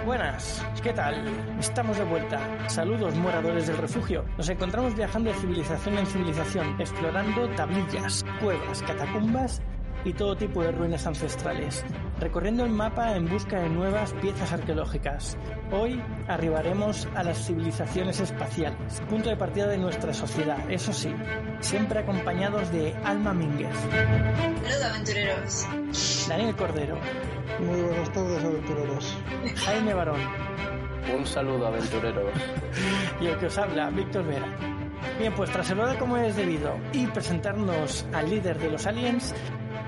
Buenas, ¿qué tal? Estamos de vuelta. Saludos, moradores del refugio. Nos encontramos viajando de civilización en civilización, explorando tablillas, cuevas, catacumbas y todo tipo de ruinas ancestrales, recorriendo el mapa en busca de nuevas piezas arqueológicas. Hoy arribaremos a las civilizaciones espaciales, punto de partida de nuestra sociedad, eso sí, siempre acompañados de Alma Mínguez. Saludos, aventureros. Daniel Cordero. Muy buenas tardes, aventureros. Jaime Barón. Un saludo, aventureros. Y el que os habla, Víctor Vera. Bien, pues tras saludar como es debido y presentarnos al líder de los aliens,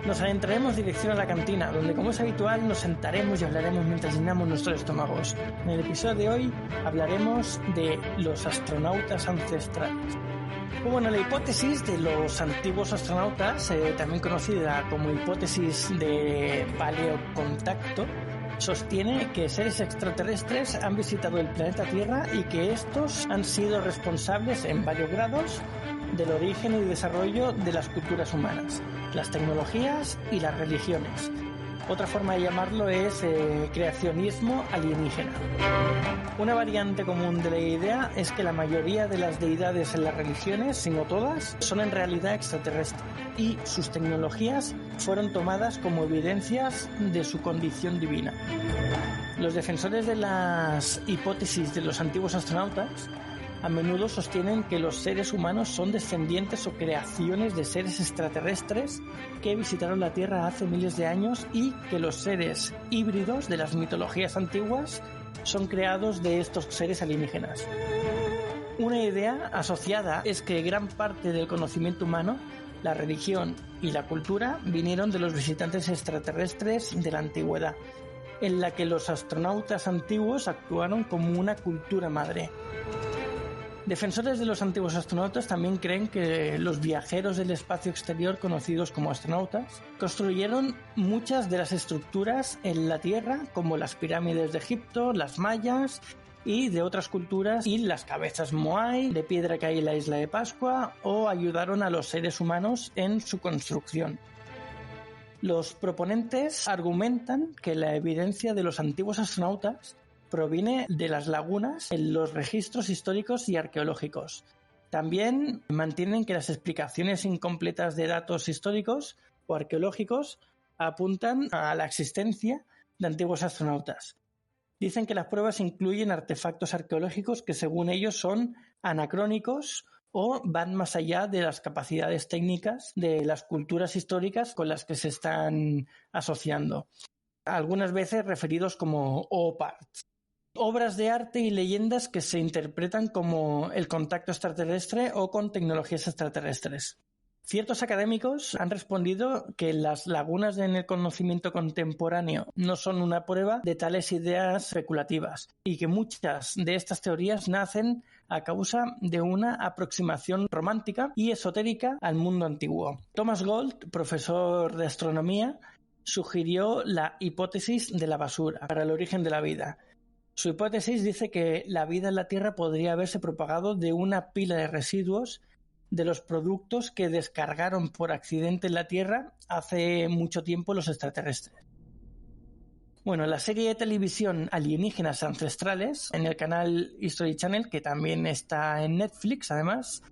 nos adentraremos dirección a la cantina, donde como es habitual nos sentaremos y hablaremos mientras llenamos nuestros estómagos. En el episodio de hoy hablaremos de los astronautas ancestrales. Bueno, la hipótesis de los antiguos astronautas, también conocida como hipótesis de paleocontacto, sostiene que seres extraterrestres han visitado el planeta Tierra y que estos han sido responsables en varios grados del origen y desarrollo de las culturas humanas, las tecnologías y las religiones. Otra forma de llamarlo es creacionismo alienígena. Una variante común de la idea es que la mayoría de las deidades en las religiones, si no todas, son en realidad extraterrestres y sus tecnologías fueron tomadas como evidencias de su condición divina. Los defensores de las hipótesis de los antiguos astronautas a menudo sostienen que los seres humanos son descendientes o creaciones de seres extraterrestres que visitaron la Tierra hace miles de años y que los seres híbridos de las mitologías antiguas son creados de estos seres alienígenas. Una idea asociada es que gran parte del conocimiento humano, la religión y la cultura vinieron de los visitantes extraterrestres de la antigüedad, en la que los astronautas antiguos actuaron como una cultura madre. Defensores de los antiguos astronautas también creen que los viajeros del espacio exterior, conocidos como astronautas, construyeron muchas de las estructuras en la Tierra, como las pirámides de Egipto, las mayas y de otras culturas, y las cabezas moai de piedra que hay en la isla de Pascua, o ayudaron a los seres humanos en su construcción. Los proponentes argumentan que la evidencia de los antiguos astronautas proviene de las lagunas en los registros históricos y arqueológicos. También mantienen que las explicaciones incompletas de datos históricos o arqueológicos apuntan a la existencia de antiguos astronautas. Dicen que las pruebas incluyen artefactos arqueológicos que según ellos son anacrónicos o van más allá de las capacidades técnicas de las culturas históricas con las que se están asociando, algunas veces referidos como OPARTs. Obras de arte y leyendas que se interpretan como el contacto extraterrestre o con tecnologías extraterrestres. Ciertos académicos han respondido que las lagunas en el conocimiento contemporáneo no son una prueba de tales ideas especulativas y que muchas de estas teorías nacen a causa de una aproximación romántica y esotérica al mundo antiguo. Thomas Gold, profesor de astronomía, sugirió la hipótesis de la basura para el origen de la vida. Su hipótesis dice que la vida en la Tierra podría haberse propagado de una pila de residuos de los productos que descargaron por accidente en la Tierra hace mucho tiempo los extraterrestres. Bueno, la serie de televisión Alienígenas Ancestrales, en el canal History Channel, que también está en Netflix además,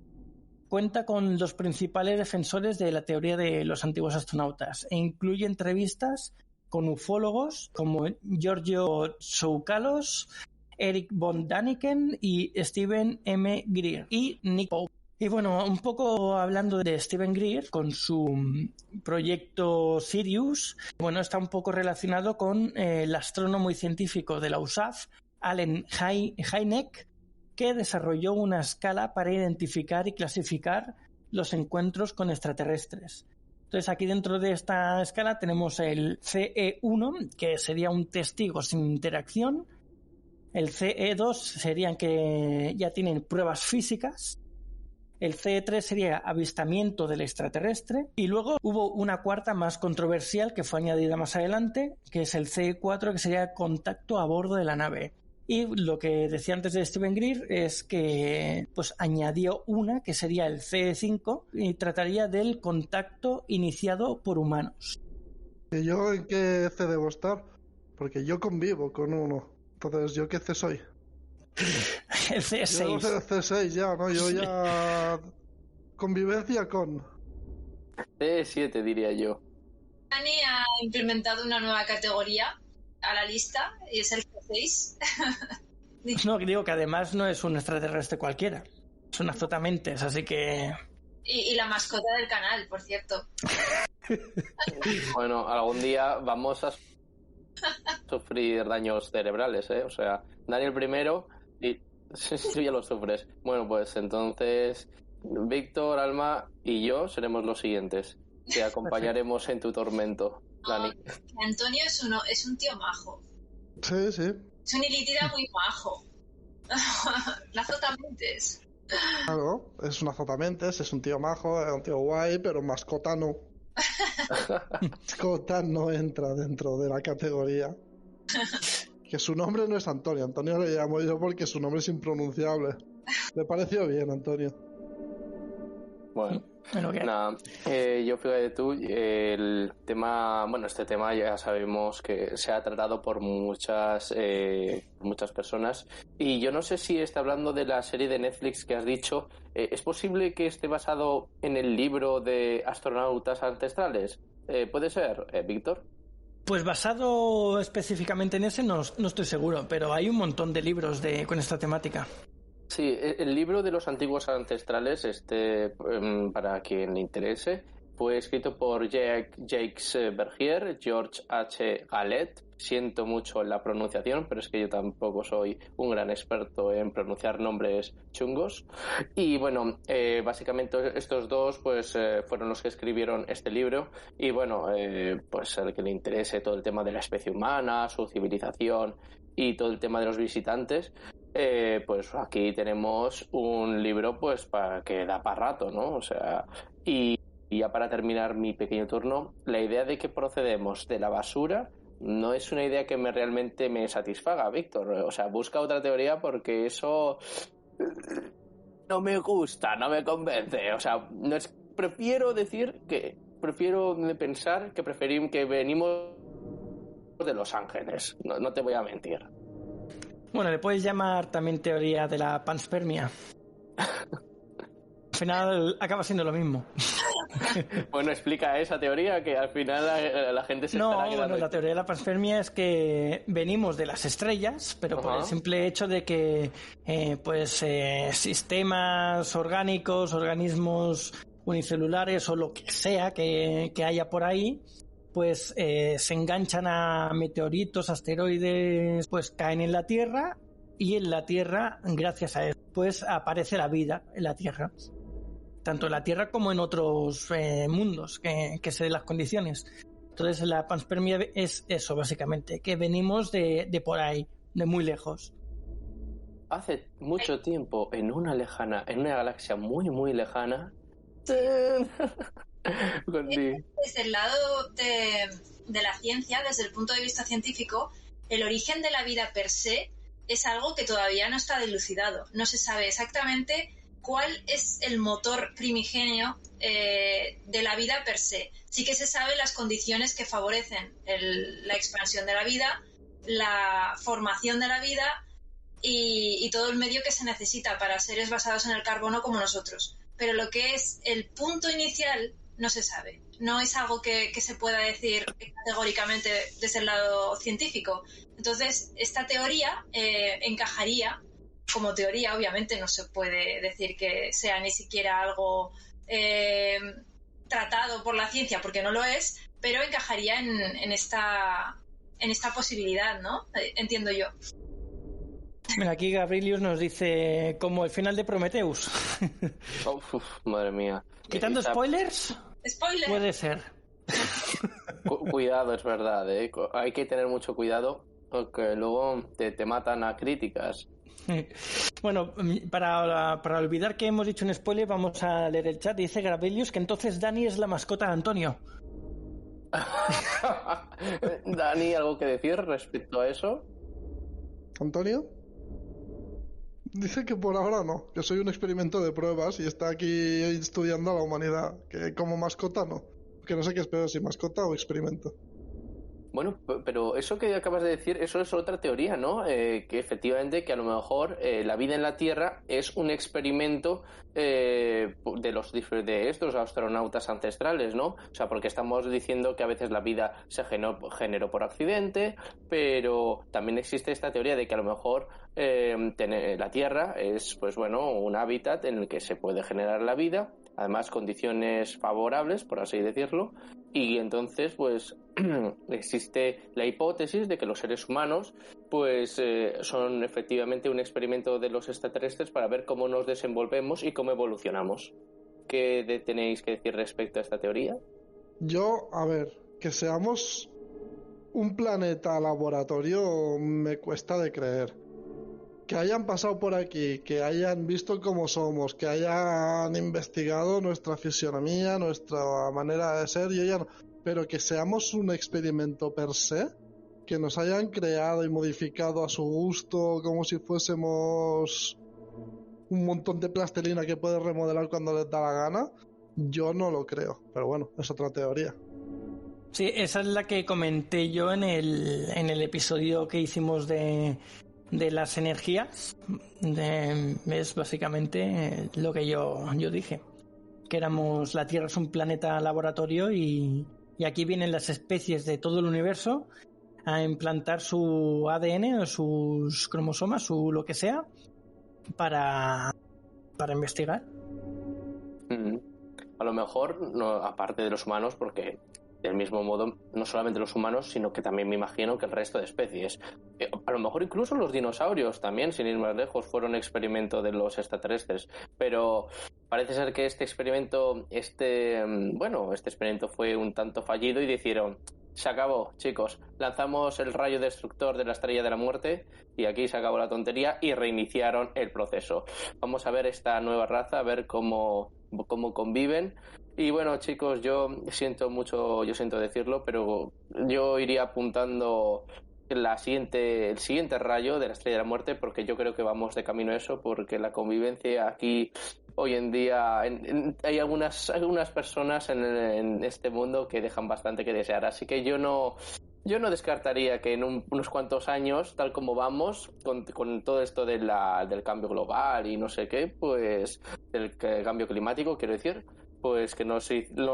cuenta con los principales defensores de la teoría de los antiguos astronautas e incluye entrevistas con ufólogos como Giorgio Tsoukalos, Eric von Daniken y Stephen M. Greer y Nick Pope. Y bueno, un poco hablando de Stephen Greer con su proyecto Sirius, bueno, está un poco relacionado con el astrónomo y científico de la USAF, Allen Hynek, que desarrolló una escala para identificar y clasificar los encuentros con extraterrestres. Entonces aquí dentro de esta escala tenemos el CE1, que sería un testigo sin interacción. El CE2 serían que ya tienen pruebas físicas. El CE3 sería avistamiento del extraterrestre. Y luego hubo una cuarta más controversial que fue añadida más adelante, que es el CE4, que sería contacto a bordo de la nave. Y lo que decía antes de Stephen Greer es que pues añadió una que sería el CE5 y trataría del contacto iniciado por humanos. ¿Y yo en qué C debo estar? Porque yo convivo con uno. Entonces, ¿yo qué C soy? El Yo debo ser C6. el C6 ya, ¿no? Yo ya... Convivencia con... C7 diría yo. Dani ha implementado una nueva categoría a la lista y es el C6. No, digo que además no es un extraterrestre cualquiera. Es un azotamentes, así que... Y la mascota del canal, por cierto. Bueno, algún día vamos a sufrir daños cerebrales, ¿eh? O sea, Daniel primero y tú ya lo sufres. Bueno, pues entonces Víctor, Alma y yo seremos los siguientes. Te acompañaremos en tu tormento, Dani. Antonio es un tío majo. Sí, sí. Es un ilítida muy majo. Lazotamente. Claro, es un azotamentes, es un tío majo, es un tío guay, pero mascota no. Mascota no entra dentro de la categoría. Que su nombre no es Antonio. Antonio le llamo yo porque su nombre es impronunciable. Le pareció bien, Antonio. Bueno, ¿qué? nada, yo fíjate tú, el tema, bueno, este tema ya sabemos que se ha tratado por muchas personas y yo no sé si está hablando de la serie de Netflix que has dicho, ¿es posible que esté basado en el libro de Astronautas Ancestrales? ¿Puede ser, Víctor? Pues basado específicamente en ese no estoy seguro, pero hay un montón de libros con esta temática. Sí, el libro de los antiguos ancestrales, para quien le interese, fue escrito por Jacques Bergier, George H. Galet. Siento mucho la pronunciación, pero es que yo tampoco soy un gran experto en pronunciar nombres chungos. Y bueno, básicamente estos dos pues fueron los que escribieron este libro. Y bueno, pues al que le interese todo el tema de la especie humana, su civilización y todo el tema de los visitantes, pues aquí tenemos un libro pues para que da para rato, ¿no? O sea, y ya para terminar mi pequeño turno, la idea de que procedemos de la basura no es una idea que realmente me satisfaga, Víctor. O sea, busca otra teoría porque eso no me gusta, no me convence. O sea, prefiero pensar que venimos de Los Ángeles. No te voy a mentir. Bueno, le puedes llamar también teoría de la panspermia. Al final acaba siendo lo mismo. Bueno, explica esa teoría que al final la gente se estará quedando. Bueno, la teoría de la panspermia es que venimos de las estrellas, pero por el simple hecho de que sistemas orgánicos, organismos unicelulares o lo que sea que haya por ahí, pues se enganchan a meteoritos, asteroides, pues caen en la Tierra y en la Tierra, gracias a eso, pues aparece la vida en la Tierra. Tanto en la Tierra como en otros mundos que se den las condiciones. Entonces la panspermia es eso, básicamente, que venimos de por ahí, de muy lejos. Hace mucho tiempo, en una galaxia muy, muy lejana... Desde el lado de la ciencia, desde el punto de vista científico, el origen de la vida per se es algo que todavía no está dilucidado. No se sabe exactamente cuál es el motor primigenio de la vida per se. Sí que se sabe las condiciones que favorecen la expansión de la vida, la formación de la vida y todo el medio que se necesita para seres basados en el carbono como nosotros. Pero lo que es el punto inicial no se sabe. No es algo que se pueda decir categóricamente desde el lado científico. Entonces, esta teoría encajaría, como teoría, obviamente no se puede decir que sea ni siquiera algo tratado por la ciencia, porque no lo es, pero encajaría en esta posibilidad, ¿no? Entiendo yo. Mira, aquí Gabrielius nos dice como el final de Prometheus. Madre mía. ¿Quitando spoilers? ¿Spoiler? Puede ser. Cuidado, es verdad, ¿eh? Hay que tener mucho cuidado porque luego te matan a críticas. Bueno, para olvidar que hemos dicho un spoiler, vamos a leer el chat. Dice Gabrielius que entonces Dani es la mascota de Antonio. Dani, ¿algo que decir respecto a eso? ¿Antonio? Dice que por ahora no, que soy un experimento de pruebas y está aquí estudiando a la humanidad, que como mascota no, que no sé qué es peor, si mascota o experimento. Bueno, pero eso que acabas de decir, eso es otra teoría, ¿no? Que efectivamente que a lo mejor la vida en la Tierra es un experimento de estos astronautas ancestrales, ¿no? O sea, porque estamos diciendo que a veces la vida se generó por accidente, pero también existe esta teoría de que a lo mejor la Tierra es, pues bueno, un hábitat en el que se puede generar la vida, además condiciones favorables, por así decirlo, y entonces pues existe la hipótesis de que los seres humanos pues son efectivamente un experimento de los extraterrestres para ver cómo nos desenvolvemos y cómo evolucionamos. ¿Qué tenéis que decir respecto a esta teoría? Yo, a ver, que seamos un planeta laboratorio me cuesta de creer. Que hayan pasado por aquí, que hayan visto cómo somos, que hayan investigado nuestra fisionomía, nuestra manera de ser, yo ya no. Pero que seamos un experimento per se, que nos hayan creado y modificado a su gusto como si fuésemos un montón de plastilina que puedes remodelar cuando les da la gana, yo no lo creo. Pero bueno, es otra teoría. Sí, esa es la que comenté yo en el episodio que hicimos de las energías. Es básicamente lo que yo dije, que la Tierra es un planeta laboratorio y aquí vienen las especies de todo el universo a implantar su ADN o sus cromosomas, su lo que sea, para investigar. A lo mejor, no, aparte de los humanos, porque del mismo modo, no solamente los humanos, sino que también me imagino que el resto de especies. A lo mejor incluso los dinosaurios también, sin ir más lejos, fueron experimento de los extraterrestres. Pero parece ser que este experimento fue un tanto fallido y dijeron, se acabó, chicos, lanzamos el rayo destructor de la Estrella de la Muerte y aquí se acabó la tontería y reiniciaron el proceso. Vamos a ver esta nueva raza, a ver cómo conviven. Y bueno, chicos, yo siento decirlo, pero yo iría apuntando el siguiente rayo de la Estrella de la Muerte, porque yo creo que vamos de camino a eso, porque la convivencia aquí hoy en día hay algunas personas en este mundo que dejan bastante que desear, así que yo no descartaría que en unos cuantos años, tal como vamos, con todo esto del cambio global y no sé qué, pues del cambio climático, quiero decir, pues que nos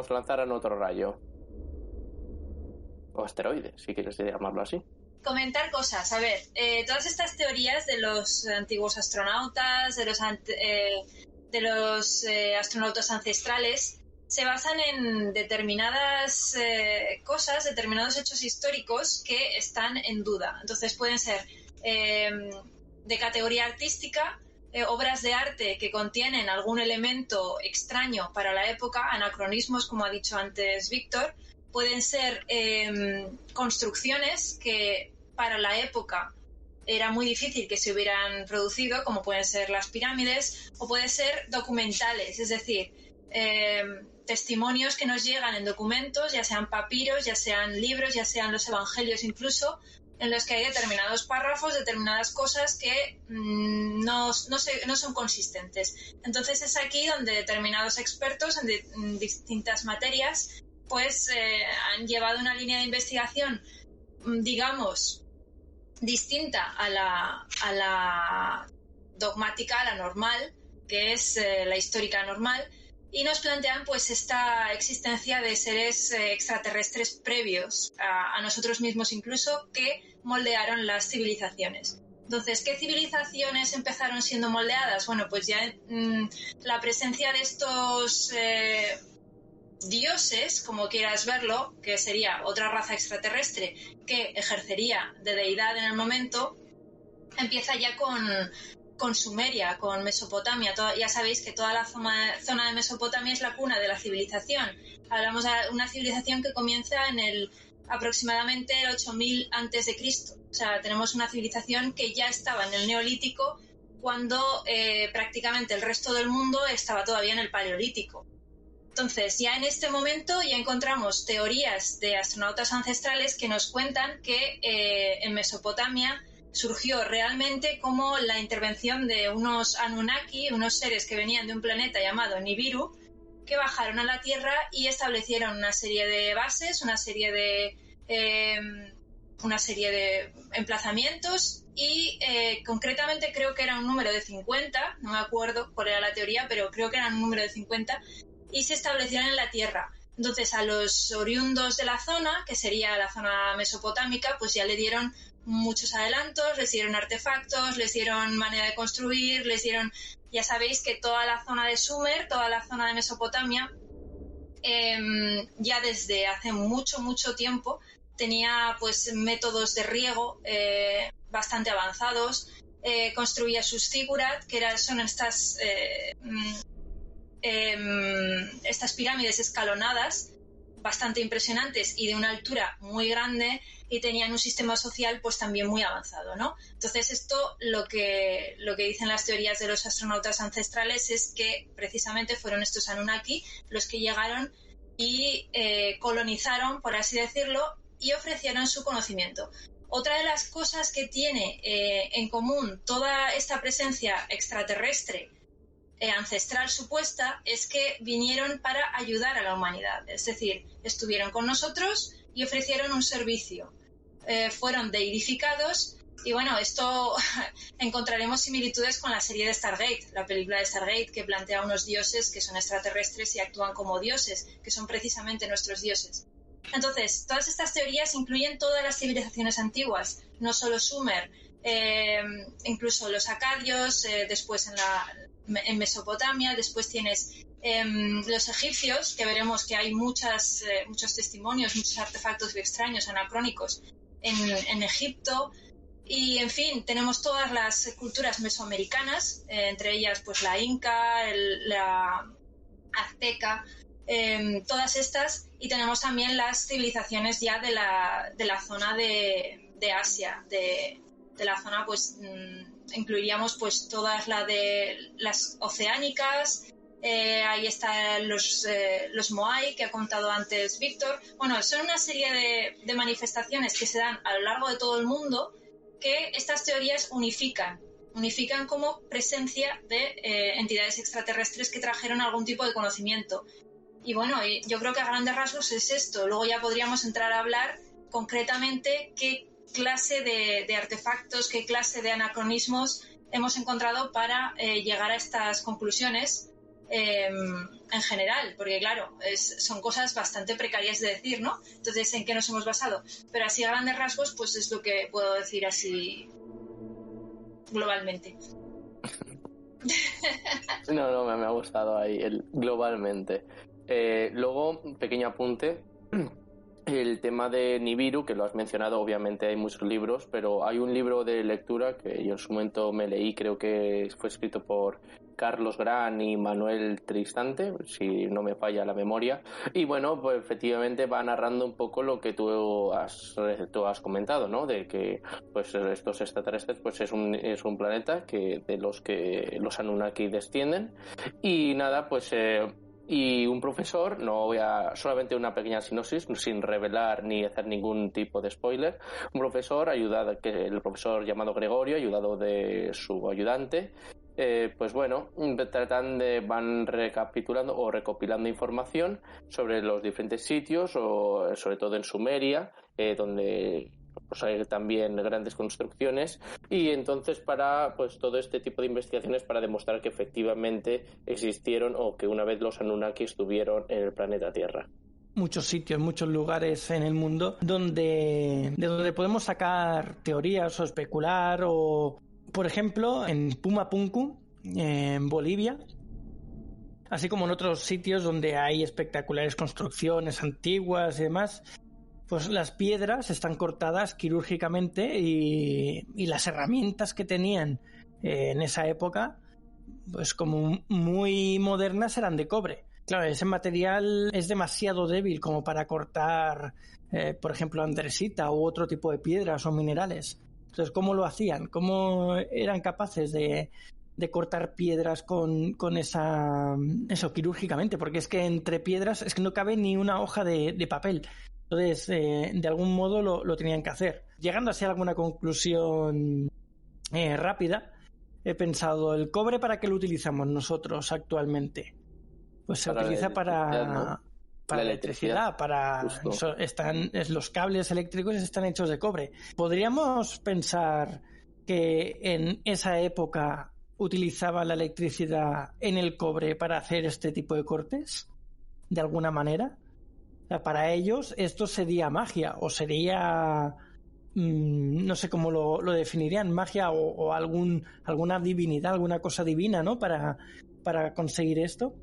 lanzaran otro rayo. O asteroide, si quieres llamarlo así. Comentar cosas. A ver, todas estas teorías de los antiguos astronautas, de los astronautas ancestrales, se basan en determinadas cosas, determinados hechos históricos que están en duda. Entonces pueden ser de categoría artística, obras de arte que contienen algún elemento extraño para la época, anacronismos, como ha dicho antes Víctor. Pueden ser construcciones que para la época era muy difícil que se hubieran producido, como pueden ser las pirámides, o pueden ser documentales, es decir, testimonios que nos llegan en documentos, ya sean papiros, ya sean libros, ya sean los evangelios incluso, en los que hay determinados párrafos, determinadas cosas que no son consistentes. Entonces es aquí donde determinados expertos en distintas materias pues han llevado una línea de investigación, digamos, distinta a la dogmática, a la normal, que es la histórica normal, y nos plantean pues esta existencia de seres extraterrestres previos a nosotros mismos incluso, que moldearon las civilizaciones. Entonces, ¿qué civilizaciones empezaron siendo moldeadas? Bueno, pues ya la presencia de estos dioses, como quieras verlo, que sería otra raza extraterrestre que ejercería de deidad en el momento, empieza ya con Sumeria, con Mesopotamia. Ya sabéis que toda la zona de Mesopotamia es la cuna de la civilización. Hablamos de una civilización que comienza en aproximadamente el 8000 a.C. O sea, tenemos una civilización que ya estaba en el Neolítico cuando prácticamente el resto del mundo estaba todavía en el Paleolítico. Entonces, ya en este momento ya encontramos teorías de astronautas ancestrales que nos cuentan que en Mesopotamia surgió realmente como la intervención de unos Anunnaki, unos seres que venían de un planeta llamado Nibiru, que bajaron a la Tierra y establecieron una serie de bases, una serie de una serie de emplazamientos y concretamente creo que era un número de 50, no me acuerdo cuál era la teoría, pero creo que era un número de 50 y se establecieron en la Tierra. Entonces a los oriundos de la zona, que sería la zona mesopotámica, pues ya le dieron muchos adelantos, les dieron artefactos, les dieron manera de construir, les dieron... Ya sabéis que toda la zona de Sumer, toda la zona de Mesopotamia, ya desde hace mucho tiempo tenía pues métodos de riego bastante avanzados, construía sus zigurat, que son estas pirámides escalonadas bastante impresionantes y de una altura muy grande, y tenían un sistema social pues también muy avanzado, ¿no? Entonces esto lo que dicen las teorías de los astronautas ancestrales es que precisamente fueron estos Anunnaki los que llegaron y colonizaron, por así decirlo, y ofrecieron su conocimiento. Otra de las cosas que tiene en común toda esta presencia extraterrestre ancestral supuesta es que vinieron para ayudar a la humanidad, es decir, estuvieron con nosotros y ofrecieron un servicio, fueron deidificados y bueno, esto encontraremos similitudes con la serie de Stargate, la película de Stargate, que plantea unos dioses que son extraterrestres y actúan como dioses, que son precisamente nuestros dioses. Entonces, todas estas teorías incluyen todas las civilizaciones antiguas, no solo Sumer, incluso los acadios, después en Mesopotamia, después tienes los egipcios, que veremos que hay muchos testimonios, muchos artefactos extraños, anacrónicos en Egipto, y en fin, tenemos todas las culturas mesoamericanas, entre ellas pues la inca, la azteca, todas estas, y tenemos también las civilizaciones ya de la zona de Asia, de la zona pues incluiríamos pues todas las oceánicas, ahí están los Moai que ha contado antes Víctor. Bueno, son una serie de manifestaciones que se dan a lo largo de todo el mundo que estas teorías unifican como presencia de entidades extraterrestres que trajeron algún tipo de conocimiento. Y bueno, yo creo que a grandes rasgos es esto. Luego ya podríamos entrar a hablar concretamente qué clase de artefactos, qué clase de anacronismos hemos encontrado para llegar a estas conclusiones en general, porque claro, son cosas bastante precarias de decir, ¿no? Entonces, ¿en qué nos hemos basado? Pero así a grandes rasgos, pues es lo que puedo decir así globalmente. No, me ha gustado ahí el globalmente. Luego, un pequeño apunte. El tema de Nibiru, que lo has mencionado, obviamente hay muchos libros, pero hay un libro de lectura que yo en su momento me leí, creo que fue escrito por Carlos Gran y Manuel Tristante, si no me falla la memoria, y bueno, pues efectivamente va narrando un poco lo que tú has comentado, ¿no? De que pues estos extraterrestres pues es un planeta de los que los Anunnaki descienden, y nada, pues y un profesor, solamente una pequeña sinopsis, sin revelar ni hacer ningún tipo de spoiler, el profesor llamado Gregorio, ayudado de su ayudante, pues bueno, van recapitulando o recopilando información sobre los diferentes sitios, o sobre todo en Sumeria, donde pues hay también grandes construcciones, y entonces para pues todo este tipo de investigaciones para demostrar que efectivamente existieron o que una vez los Anunnaki estuvieron en el planeta Tierra. Muchos sitios, muchos lugares en el mundo de donde podemos sacar teorías o especular, o por ejemplo en Pumapunku, en Bolivia, así como en otros sitios donde hay espectaculares construcciones antiguas y demás. Pues las piedras están cortadas quirúrgicamente y las herramientas que tenían en esa época, pues como muy modernas, eran de cobre. Claro, ese material es demasiado débil como para cortar, por ejemplo, andesita u otro tipo de piedras o minerales. Entonces, ¿cómo lo hacían? ¿Cómo eran capaces de cortar piedras con eso quirúrgicamente? Porque es que entre piedras es que no cabe ni una hoja de papel. Entonces, de algún modo lo tenían que hacer. Llegando así a alguna conclusión rápida, he pensado, ¿el cobre para qué lo utilizamos nosotros actualmente? Pues se utiliza para para electricidad, para los cables eléctricos están hechos de cobre. ¿Podríamos pensar que en esa época utilizaban la electricidad en el cobre para hacer este tipo de cortes? ¿De alguna manera? O sea, para ellos esto sería magia, o sería... no sé cómo lo definirían, magia o alguna divinidad, alguna cosa divina, ¿no? Para conseguir esto.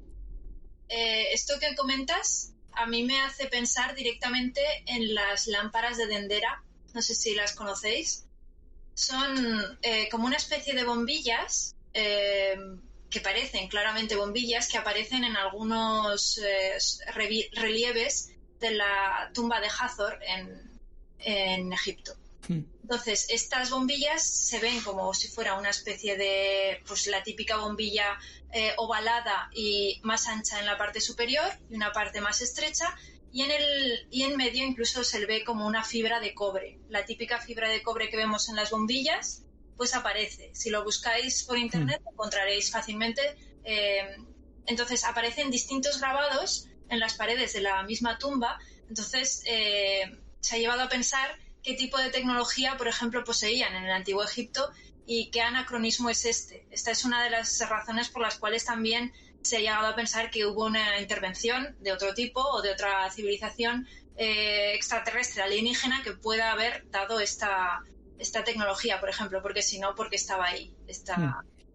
Esto que comentas a mí me hace pensar directamente en las lámparas de Dendera. No sé si las conocéis. Son como una especie de bombillas que parecen claramente bombillas, que aparecen en algunos relieves de la tumba de Hathor en Egipto. Entonces, estas bombillas se ven como si fuera una especie de, pues la típica bombilla ovalada y más ancha en la parte superior y una parte más estrecha, y en medio incluso se ve como una fibra de cobre. La típica fibra de cobre que vemos en las bombillas, pues aparece. Si lo buscáis por internet lo encontraréis fácilmente. Entonces aparecen distintos grabados en las paredes de la misma tumba. Entonces se ha llevado a pensar qué tipo de tecnología, por ejemplo, poseían en el Antiguo Egipto y qué anacronismo es este. Esta es una de las razones por las cuales también se ha llegado a pensar que hubo una intervención de otro tipo o de otra civilización extraterrestre alienígena que pueda haber dado esta tecnología, por ejemplo, porque si no, porque estaba ahí.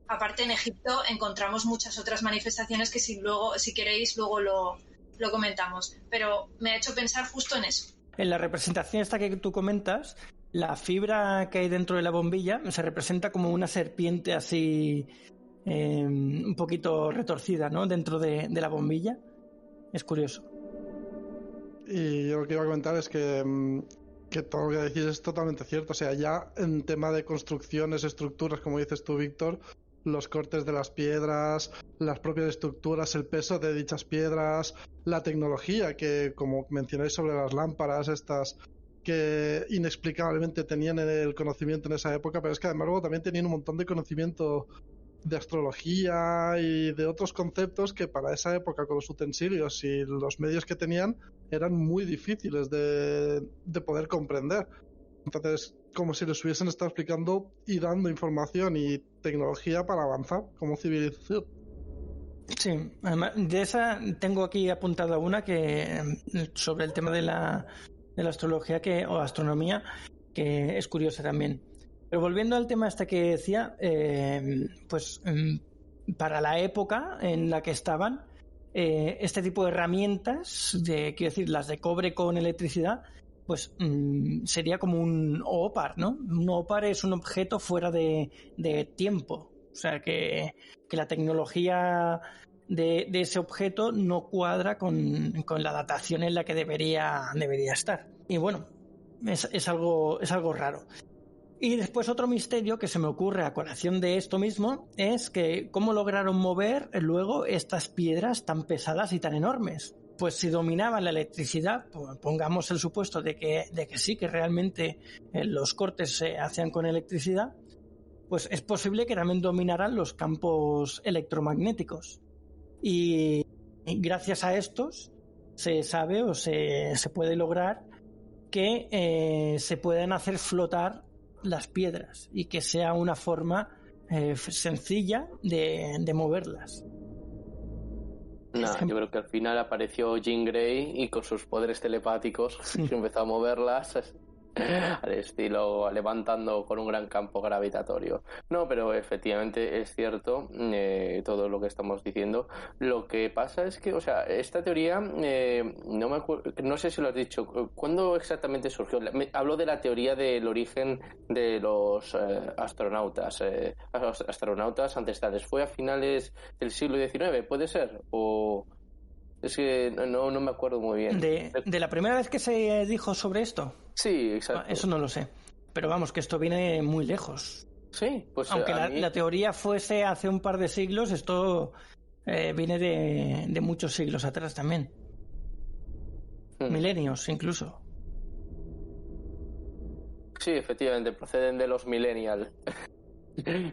Aparte, en Egipto encontramos muchas otras manifestaciones que si queréis, luego lo comentamos. Pero me ha hecho pensar justo en eso. En la representación esta que tú comentas, la fibra que hay dentro de la bombilla se representa como una serpiente así un poquito retorcida, ¿no? Dentro de la bombilla. Es curioso. Y yo lo que iba a comentar es que todo lo que decís es totalmente cierto. O sea, ya en tema de construcciones, estructuras, como dices tú, Víctor, los cortes de las piedras, las propias estructuras, el peso de dichas piedras, la tecnología que, como mencionáis sobre las lámparas estas, que inexplicablemente tenían el conocimiento en esa época, pero es que además luego también tenían un montón de conocimiento de astrología y de otros conceptos que para esa época, con los utensilios y los medios que tenían, eran muy difíciles de poder comprender. Entonces, como si les hubiesen estado explicando y dando información y tecnología para avanzar como civilización. Sí, además de esa tengo aquí apuntada una que sobre el tema de la astrología o astronomía, que es curiosa también. Pero volviendo al tema este que decía, para la época en la que estaban, este tipo de herramientas, quiero decir, las de cobre con electricidad, pues sería como un OOPAR, ¿no? Un OOPAR es un objeto fuera de tiempo. O sea, que la tecnología de ese objeto no cuadra con la datación en la que debería estar. Y bueno, es algo raro. Y después otro misterio que se me ocurre a colación de esto mismo es que cómo lograron mover luego estas piedras tan pesadas y tan enormes. Pues si dominaban la electricidad, pongamos el supuesto de que sí, que realmente los cortes se hacían con electricidad, pues es posible que también dominaran los campos electromagnéticos. Y gracias a estos se sabe o se puede lograr que se puedan hacer flotar las piedras y que sea una forma sencilla de moverlas. Yo creo que al final apareció Jean Grey y con sus poderes telepáticos empezó a moverlas al estilo levantando con un gran campo gravitatorio. No, pero efectivamente es cierto todo lo que estamos diciendo. Lo que pasa es que, o sea, esta teoría no sé si lo has dicho, ¿cuándo exactamente surgió? Hablo de la teoría del origen de los astronautas ancestrales. ¿Fue a finales del siglo XIX, puede ser? ¿O...? Es que no me acuerdo muy bien. ¿De la primera vez que se dijo sobre esto? Sí, exacto. Eso no lo sé. Pero vamos, que esto viene muy lejos. Sí, pues aunque la teoría fuese hace un par de siglos, esto viene de muchos siglos atrás también. Milenios incluso. Sí, efectivamente, proceden de los millennials.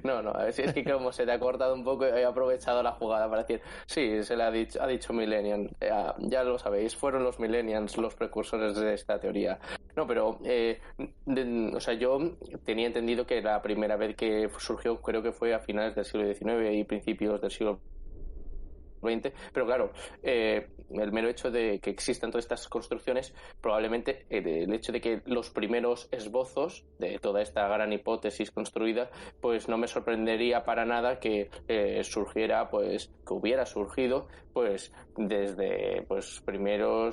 No, es que como se te ha cortado un poco, he aprovechado la jugada para decir, sí, se le ha dicho Millennium, ya lo sabéis, fueron los Millennials los precursores de esta teoría. No, pero, o sea, yo tenía entendido que la primera vez que surgió, creo que fue a finales del siglo XIX y principios del siglo XX, pero claro, el mero hecho de que existan todas estas construcciones, probablemente el hecho de que los primeros esbozos de toda esta gran hipótesis construida, pues no me sorprendería para nada que surgiera, pues que hubiera surgido, pues desde pues primero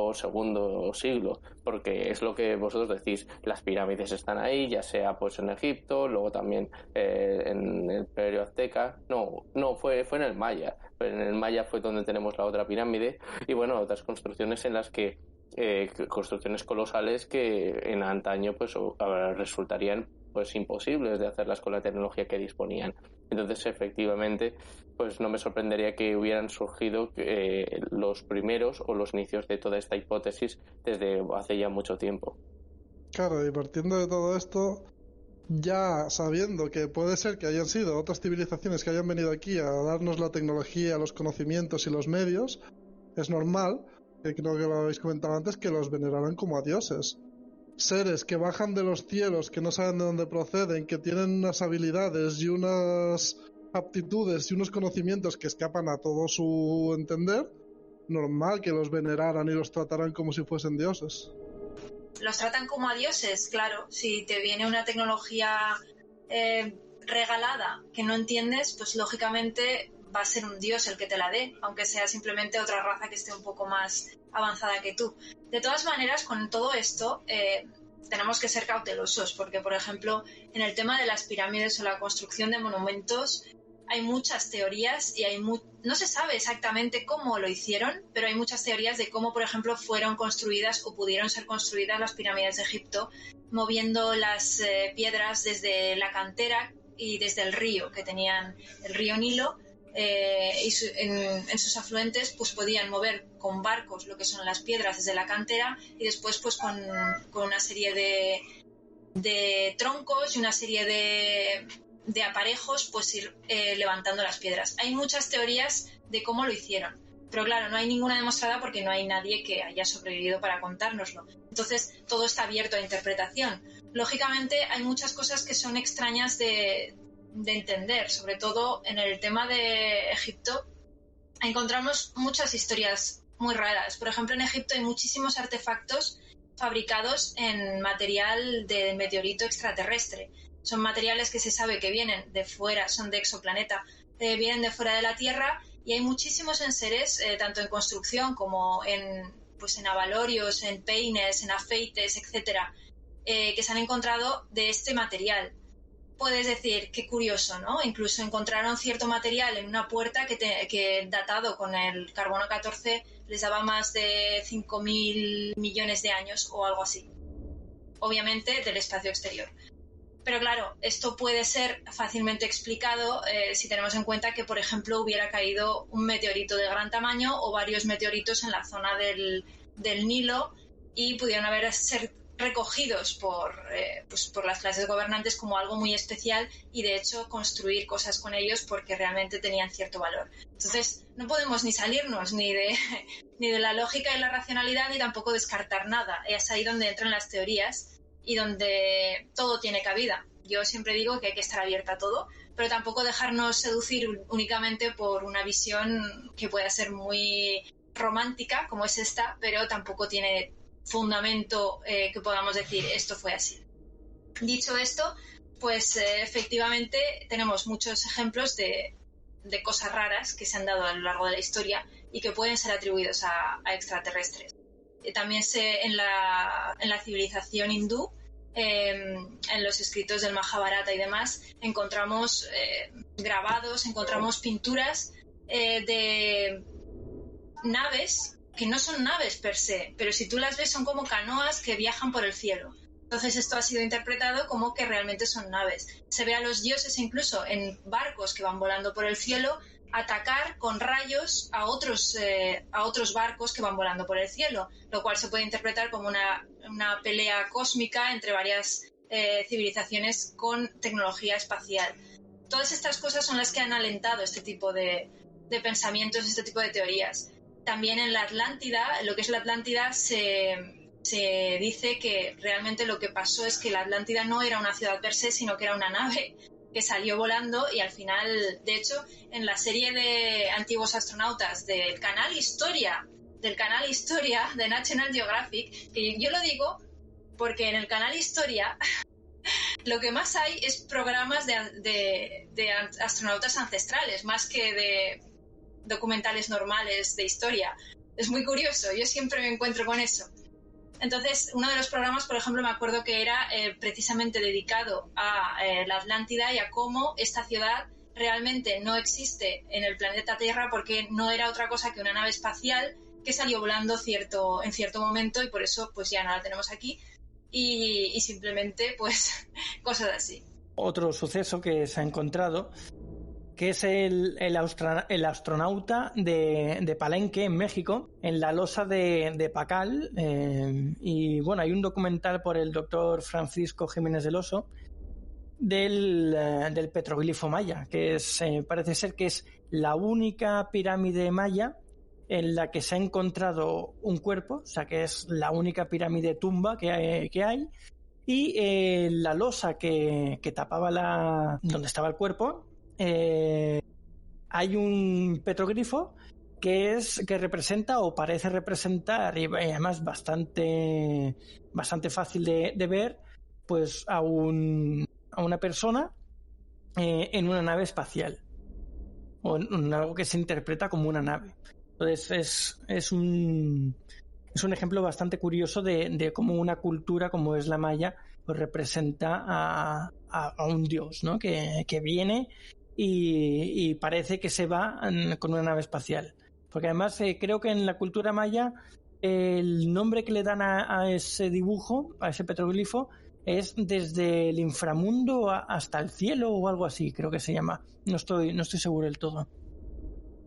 o segundo siglo, porque es lo que vosotros decís, las pirámides están ahí, ya sea pues en Egipto, luego también en el Imperio Azteca, no fue en el Maya, pero en el Maya fue donde tenemos la otra pirámide y bueno, otras construcciones en las que construcciones colosales que en antaño pues resultarían pues imposibles de hacerlas con la tecnología que disponían. Entonces efectivamente pues no me sorprendería que hubieran surgido los primeros o los inicios de toda esta hipótesis desde hace ya mucho tiempo. Claro, y partiendo de todo esto, ya sabiendo que puede ser que hayan sido otras civilizaciones que hayan venido aquí a darnos la tecnología, los conocimientos y los medios, es normal, que creo que lo habéis comentado antes, que los veneraran como a dioses. Seres que bajan de los cielos, que no saben de dónde proceden, que tienen unas habilidades y unas aptitudes y unos conocimientos que escapan a todo su entender, normal que los veneraran y los trataran como si fuesen dioses. Los tratan como a dioses, claro. Si te viene una tecnología regalada que no entiendes, pues lógicamente va a ser un dios el que te la dé, aunque sea simplemente otra raza que esté un poco más avanzada que tú. De todas maneras, con todo esto tenemos que ser cautelosos, porque, por ejemplo, en el tema de las pirámides o la construcción de monumentos, hay muchas teorías y no se sabe exactamente cómo lo hicieron, pero hay muchas teorías de cómo, por ejemplo, fueron construidas o pudieron ser construidas las pirámides de Egipto, moviendo las piedras desde la cantera y desde el río, que tenían el río Nilo, y en sus afluentes pues podían mover con barcos lo que son las piedras desde la cantera y después pues con una serie de troncos y una serie de aparejos pues ir levantando las piedras. Hay muchas teorías de cómo lo hicieron, pero claro, no hay ninguna demostrada porque no hay nadie que haya sobrevivido para contárnoslo. Entonces todo está abierto a interpretación. Lógicamente hay muchas cosas que son extrañas de entender, sobre todo en el tema de Egipto. Encontramos muchas historias muy raras. Por ejemplo, en Egipto hay muchísimos artefactos fabricados en material de meteorito extraterrestre. Son materiales que se sabe que vienen de fuera, son de exoplaneta, vienen de fuera de la Tierra, y hay muchísimos enseres, tanto en construcción como en abalorios, en peines, en afeites, etcétera, que se han encontrado de este material. Puedes decir, qué curioso, ¿no? Incluso encontraron cierto material en una puerta que datado con el carbono 14 les daba más de 5.000 millones de años o algo así. Obviamente del espacio exterior. Pero claro, esto puede ser fácilmente explicado si tenemos en cuenta que, por ejemplo, hubiera caído un meteorito de gran tamaño o varios meteoritos en la zona del Nilo y pudieron haber ser recogidos por las clases gobernantes como algo muy especial y de hecho construir cosas con ellos porque realmente tenían cierto valor. Entonces no podemos ni salirnos ni de la lógica y la racionalidad ni tampoco descartar nada. Es ahí donde entran las teorías y donde todo tiene cabida. Yo siempre digo que hay que estar abierta a todo, pero tampoco dejarnos seducir únicamente por una visión que pueda ser muy romántica como es esta, pero tampoco tiene fundamento que podamos decir esto fue así. Dicho esto, pues efectivamente tenemos muchos ejemplos de cosas raras que se han dado a lo largo de la historia y que pueden ser atribuidos a extraterrestres. También en la civilización hindú, en los escritos del Mahabharata y demás, encontramos grabados, encontramos pinturas de naves que no son naves per se, pero si tú las ves son como canoas que viajan por el cielo. Entonces esto ha sido interpretado como que realmente son naves. Se ve a los dioses incluso en barcos que van volando por el cielo atacar con rayos a otros barcos que van volando por el cielo, lo cual se puede interpretar como una pelea cósmica entre varias civilizaciones con tecnología espacial. Todas estas cosas son las que han alentado este tipo de pensamientos, este tipo de teorías. También en la Atlántida, lo que es la Atlántida, se dice que realmente lo que pasó es que la Atlántida no era una ciudad per se, sino que era una nave que salió volando y al final, de hecho, en la serie de antiguos astronautas del canal Historia de National Geographic, que yo lo digo porque en el canal Historia lo que más hay es programas de astronautas ancestrales, más que de documentales normales de historia. Es muy curioso, yo siempre me encuentro con eso. Entonces, uno de los programas, por ejemplo, me acuerdo que era precisamente dedicado a la Atlántida y a cómo esta ciudad realmente no existe en el planeta Tierra porque no era otra cosa que una nave espacial que salió volando en cierto momento y por eso pues ya no la tenemos aquí y simplemente pues cosas así. Otro suceso que se ha encontrado, que es el astronauta de Palenque, en México, en la losa de Pacal. Y bueno, hay un documental por el doctor Francisco Jiménez del Oso del petroglifo maya, que parece ser que es la única pirámide maya en la que se ha encontrado un cuerpo, o sea que es la única pirámide tumba que hay. Y la losa que tapaba donde estaba el cuerpo, hay un petroglifo que representa o parece representar, y además bastante fácil de ver, pues a una persona en una nave espacial, o en algo que se interpreta como una nave. Entonces es un ejemplo bastante curioso de cómo una cultura como es la maya pues representa a un dios, ¿no? que viene y parece que se va con una nave espacial. Porque además creo que en la cultura maya el nombre que le dan a ese dibujo, a ese petroglifo, es desde el inframundo hasta el cielo o algo así, creo que se llama. No estoy seguro del todo.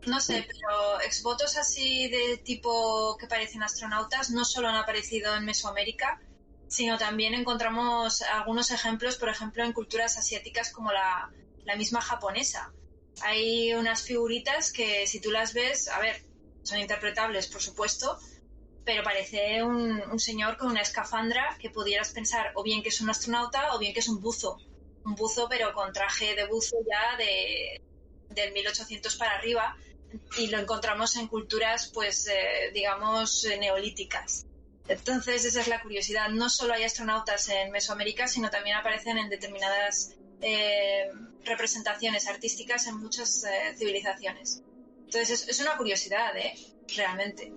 No sé, pero exvotos así de tipo que parecen astronautas no solo han aparecido en Mesoamérica, sino también encontramos algunos ejemplos, por ejemplo, en culturas asiáticas como la misma japonesa. Hay unas figuritas que si tú las ves, a ver, son interpretables, por supuesto, pero parece un señor con una escafandra que pudieras pensar o bien que es un astronauta o bien que es un buzo pero con traje de buzo ya del 1800 para arriba, y lo encontramos en culturas pues digamos neolíticas. Entonces esa es la curiosidad, no solo hay astronautas en Mesoamérica, sino también aparecen en determinadas representaciones artísticas en muchas civilizaciones. Entonces es una curiosidad, realmente.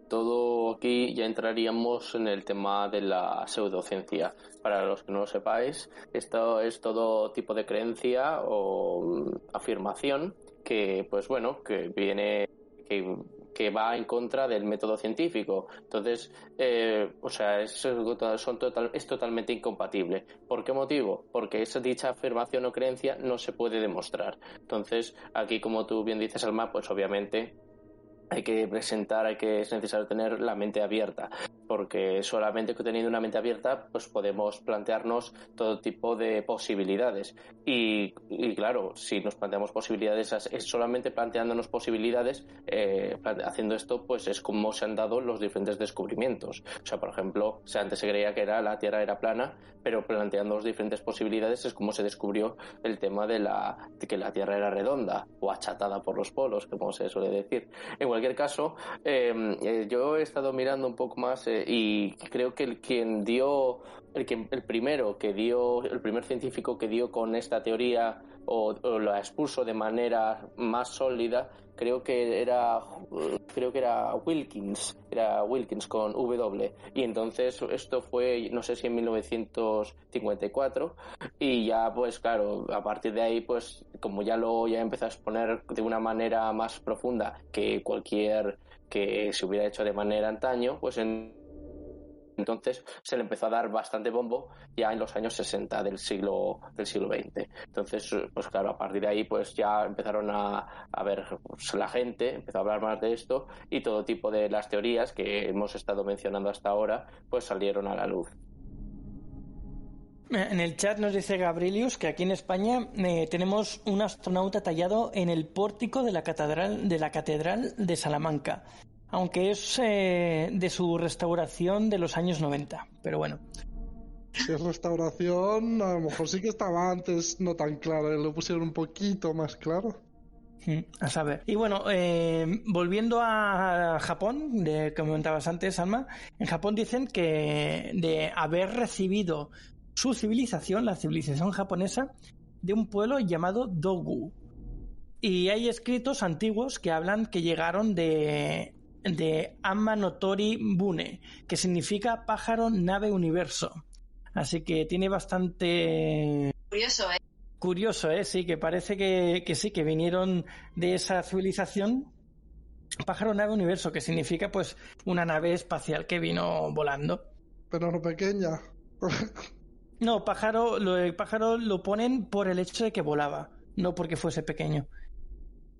Todo aquí ya entraríamos en el tema de la pseudociencia. Para los que no lo sepáis, esto es todo tipo de creencia o afirmación que, pues bueno, que viene, que va en contra del método científico. Entonces, o sea, es totalmente incompatible. ¿Por qué motivo? Porque dicha afirmación o creencia no se puede demostrar. Entonces, aquí, como tú bien dices, Alma, pues obviamente es necesario tener la mente abierta, porque solamente teniendo una mente abierta pues podemos plantearnos todo tipo de posibilidades y claro, si nos planteamos posibilidades, es solamente planteándonos posibilidades, haciendo esto pues es como se han dado los diferentes descubrimientos. O sea, por ejemplo, antes se creía que la Tierra era plana, pero planteando las diferentes posibilidades es como se descubrió el tema de que la Tierra era redonda o achatada por los polos, como se suele decir. En cualquier caso, yo he estado mirando un poco más y creo que el primer científico que dio con esta teoría o la expuso de manera más sólida, creo que era Wilkins con W, y entonces esto fue, no sé si en 1954, y ya pues claro, a partir de ahí pues como ya empezó a exponer de una manera más profunda que cualquier que se hubiera hecho de manera antaño, pues entonces se le empezó a dar bastante bombo ya en los años 60 del siglo XX. Entonces, pues claro, a partir de ahí pues ya empezaron a ver, pues la gente empezó a hablar más de esto y todo tipo de las teorías que hemos estado mencionando hasta ahora pues salieron a la luz. En el chat nos dice Gabrielius que aquí en España tenemos un astronauta tallado en el pórtico de la catedral de Salamanca, aunque es de su restauración de los años 90, pero bueno. Si es restauración, a lo mejor sí que estaba antes no tan claro, lo pusieron un poquito más claro. A saber. Y bueno, volviendo a Japón, que comentabas antes, Alma, en Japón dicen que de haber recibido su civilización, la civilización japonesa, de un pueblo llamado Dogu. Y hay escritos antiguos que hablan que llegaron de Amma no Tori Bune, que significa pájaro, nave, universo. Así que tiene bastante... Curioso, ¿eh? Sí, que parece que sí, que vinieron de esa civilización. Pájaro, nave, universo, que significa pues una nave espacial que vino volando. Pero no pequeña. No, el pájaro lo ponen por el hecho de que volaba, no porque fuese pequeño.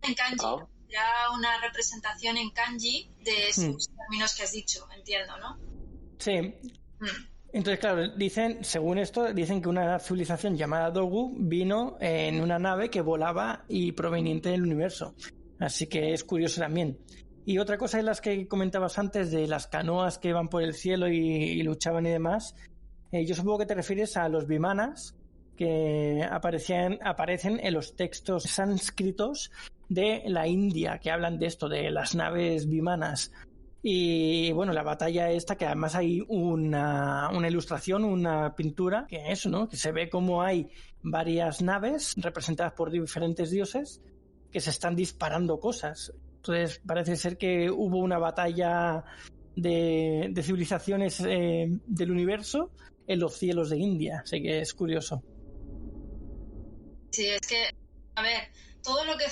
En kanji, ya una representación en kanji de esos términos que has dicho, entiendo, ¿no? Sí. Entonces, claro, según esto, dicen que una civilización llamada Dogu vino en una nave que volaba y proveniente del universo. Así que es curioso también. Y otra cosa de las que comentabas antes, de las canoas que van por el cielo y luchaban y demás, yo supongo que te refieres a los vimanas que aparecen en los textos sánscritos de la India, que hablan de esto, de las naves vimanas. Y bueno, la batalla esta, que además hay una ilustración, una pintura, que es, ¿no? Que se ve como hay varias naves representadas por diferentes dioses que se están disparando cosas. Entonces parece ser que hubo una batalla de civilizaciones del universo en los cielos de India, así que es curioso. Sí, es que, a ver, todo lo que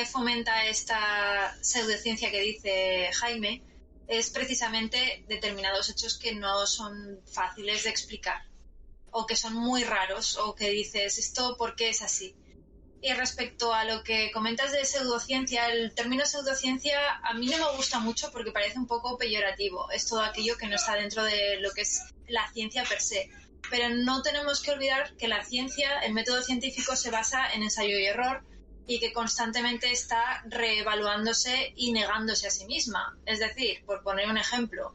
fomenta esta pseudociencia que dice Jaime es precisamente determinados hechos que no son fáciles de explicar, o que son muy raros, o que dices, ¿esto por qué es así? Y respecto a lo que comentas de pseudociencia, el término pseudociencia a mí no me gusta mucho porque parece un poco peyorativo. Es todo aquello que no está dentro de lo que es la ciencia per se. Pero no tenemos que olvidar que la ciencia, el método científico, se basa en ensayo y error y que constantemente está reevaluándose y negándose a sí misma. Es decir, por poner un ejemplo,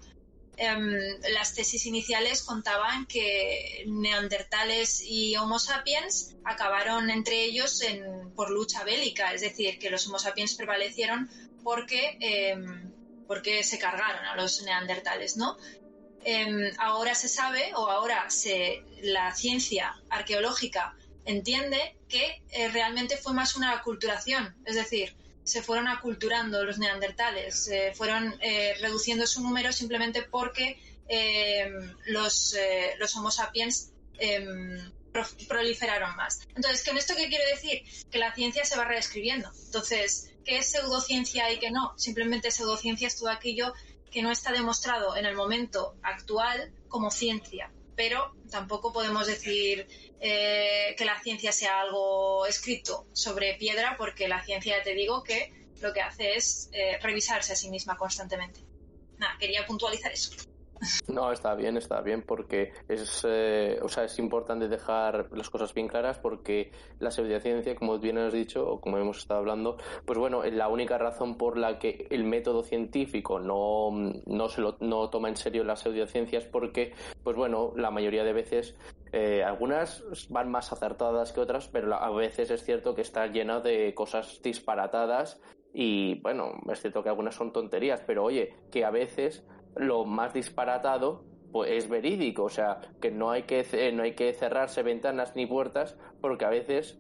las tesis iniciales contaban que neandertales y homo sapiens acabaron entre ellos por lucha bélica, es decir, que los homo sapiens prevalecieron porque se cargaron a los neandertales, ¿no? Ahora se sabe, la ciencia arqueológica entiende que realmente fue más una aculturación, es decir, se fueron aculturando los neandertales, fueron reduciendo su número simplemente porque los homo sapiens proliferaron más. Entonces, ¿con esto qué quiero decir? Que la ciencia se va reescribiendo. Entonces, ¿qué es pseudociencia y qué no? Simplemente pseudociencia es todo aquello que no está demostrado en el momento actual como ciencia. Pero tampoco podemos decir que la ciencia sea algo escrito sobre piedra, porque la ciencia, ya te digo, que lo que hace es revisarse a sí misma constantemente. Nada, quería puntualizar eso. No, está bien, porque es importante dejar las cosas bien claras, porque la pseudociencia, como bien has dicho, o como hemos estado hablando, pues bueno, la única razón por la que el método científico no toma en serio la pseudociencia es porque, pues bueno, la mayoría de veces algunas van más acertadas que otras, pero a veces es cierto que está llena de cosas disparatadas y, bueno, es cierto que algunas son tonterías, pero oye, que a veces lo más disparatado pues es verídico, o sea, que no hay que cerrarse ventanas ni puertas, porque a veces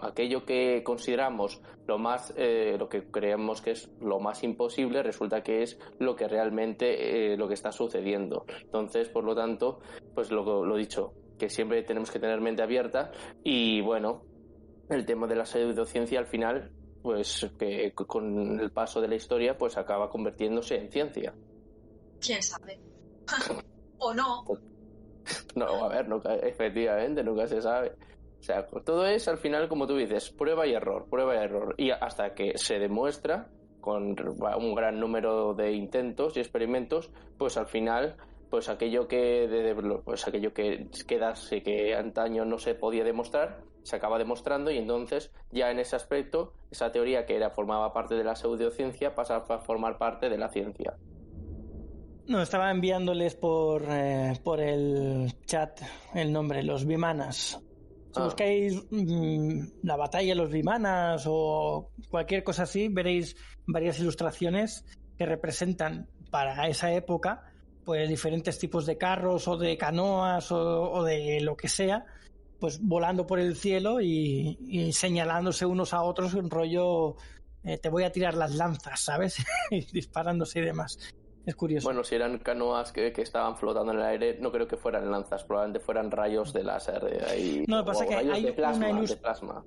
aquello que consideramos lo que creemos que es lo más imposible resulta que es lo que realmente lo que está sucediendo. Entonces, por lo tanto, pues lo dicho, que siempre tenemos que tener mente abierta. Y bueno, el tema de la pseudociencia al final, pues que con el paso de la historia pues acaba convirtiéndose en ciencia. ¿Quién sabe? ¿O no? No, a ver, efectivamente, nunca se sabe. O sea, todo es al final, como tú dices, prueba y error. Y hasta que se demuestra, con un gran número de intentos y experimentos, pues al final pues aquello que quedase que antaño no se podía demostrar, se acaba demostrando, y entonces ya en ese aspecto esa teoría que formaba parte de la pseudociencia pasa a formar parte de la ciencia. No, estaba enviándoles por el chat el nombre, los Vimanas. Si buscáis la batalla de los Vimanas o cualquier cosa así, veréis varias ilustraciones que representan para esa época pues diferentes tipos de carros o de canoas o de lo que sea, pues volando por el cielo y señalándose unos a otros, un rollo te voy a tirar las lanzas, ¿sabes? Y disparándose y demás. Es curioso. Bueno, si eran canoas que estaban flotando en el aire, no creo que fueran lanzas, probablemente fueran rayos de láser. No, lo que pasa es que rayos hay de plasma.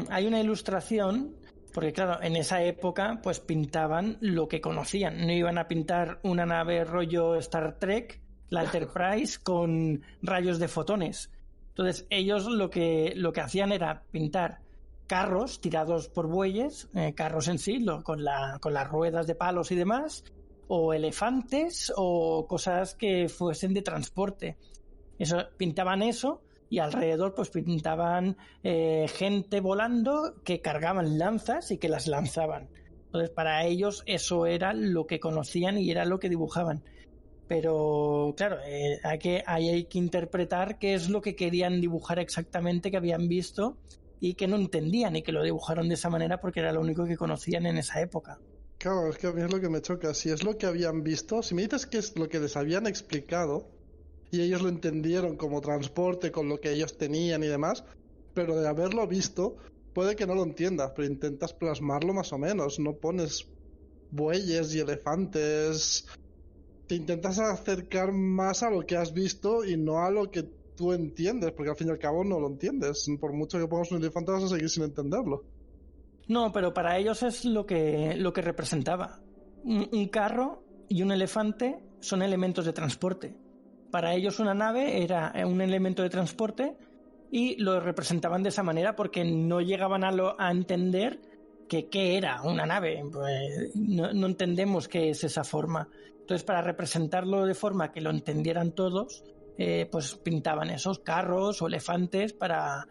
Hay una ilustración, porque claro, en esa época pues pintaban lo que conocían. No iban a pintar una nave rollo Star Trek, la Enterprise, con rayos de fotones. Entonces ellos lo que hacían era pintar carros tirados por bueyes, carros en sí, con las ruedas de palos y demás, o elefantes o cosas que fuesen de transporte. Pintaban eso y alrededor pues pintaban gente volando que cargaban lanzas y que las lanzaban. Entonces para ellos eso era lo que conocían y era lo que dibujaban. Pero claro, hay que interpretar qué es lo que querían dibujar exactamente, que habían visto y que no entendían, y que lo dibujaron de esa manera porque era lo único que conocían en esa época. Claro, es que a mí es lo que me choca. Si es lo que habían visto, si me dices que es lo que les habían explicado y ellos lo entendieron como transporte con lo que ellos tenían y demás, pero de haberlo visto, puede que no lo entiendas, pero intentas plasmarlo más o menos. No pones bueyes y elefantes. Te intentas acercar más a lo que has visto y no a lo que tú entiendes, porque al fin y al cabo no lo entiendes. Por mucho que pongas un elefante vas a seguir sin entenderlo. No, pero para ellos es lo que representaba. Un carro y un elefante son elementos de transporte. Para ellos una nave era un elemento de transporte y lo representaban de esa manera porque no llegaban a entender qué era una nave. Pues no entendemos qué es esa forma. Entonces, para representarlo de forma que lo entendieran todos, pues pintaban esos carros o elefantes para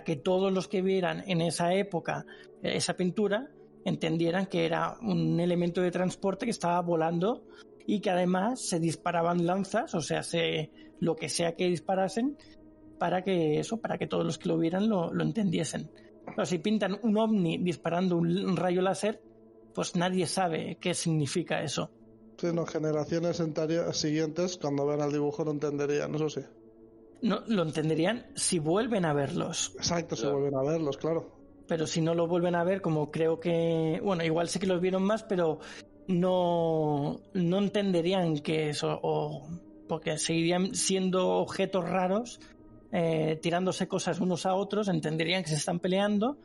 que todos los que vieran en esa época esa pintura entendieran que era un elemento de transporte que estaba volando y que además se disparaban lanzas, o sea, lo que sea que disparasen, para que todos los que lo vieran lo entendiesen. Pero si pintan un ovni disparando un rayo láser, pues nadie sabe qué significa eso. Sí, no, generaciones siguientes, cuando vean el dibujo, lo entenderían, eso sí. No, lo entenderían si vuelven a verlos. Exacto, si vuelven a verlos, claro. Pero si no lo vuelven a ver, como creo que... Bueno, igual sí que los vieron más, pero no entenderían que eso... porque seguirían siendo objetos raros, tirándose cosas unos a otros, entenderían que se están peleando,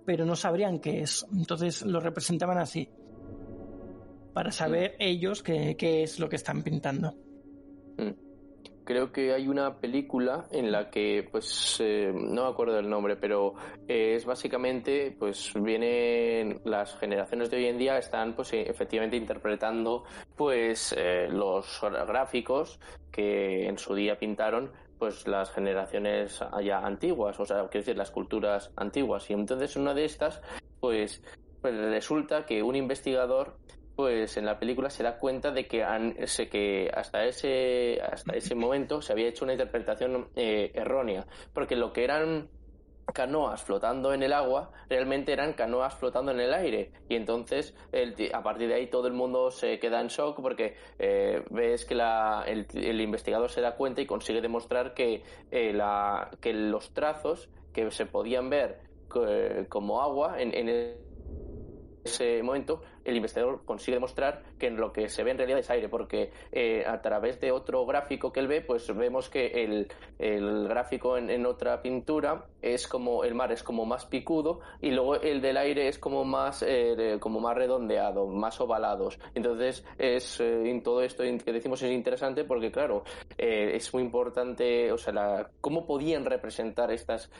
pero no sabrían qué es. Entonces lo representaban así, para saber ellos qué es lo que están pintando. Creo que hay una película en la que, pues, no me acuerdo del nombre, pero es básicamente, pues, vienen las generaciones de hoy en día están, pues, efectivamente interpretando, pues, los gráficos que en su día pintaron, pues, las generaciones ya antiguas, o sea, quiero decir, las culturas antiguas. Y entonces una de estas, pues resulta que un investigador, pues en la película se da cuenta de que hasta ese momento se había hecho una interpretación errónea, porque lo que eran canoas flotando en el agua realmente eran canoas flotando en el aire, y entonces a partir de ahí todo el mundo se queda en shock porque ves que el investigador se da cuenta y consigue demostrar que los trazos que se podían ver como agua en ese momento, el investigador consigue demostrar que lo que se ve en realidad es aire, porque a través de otro gráfico que él ve, pues vemos que el gráfico en otra pintura es como el mar es como más picudo, y luego el del aire es como más redondeado, más ovalados. Entonces en todo esto que decimos es interesante porque claro, es muy importante, o sea, cómo podían representar estas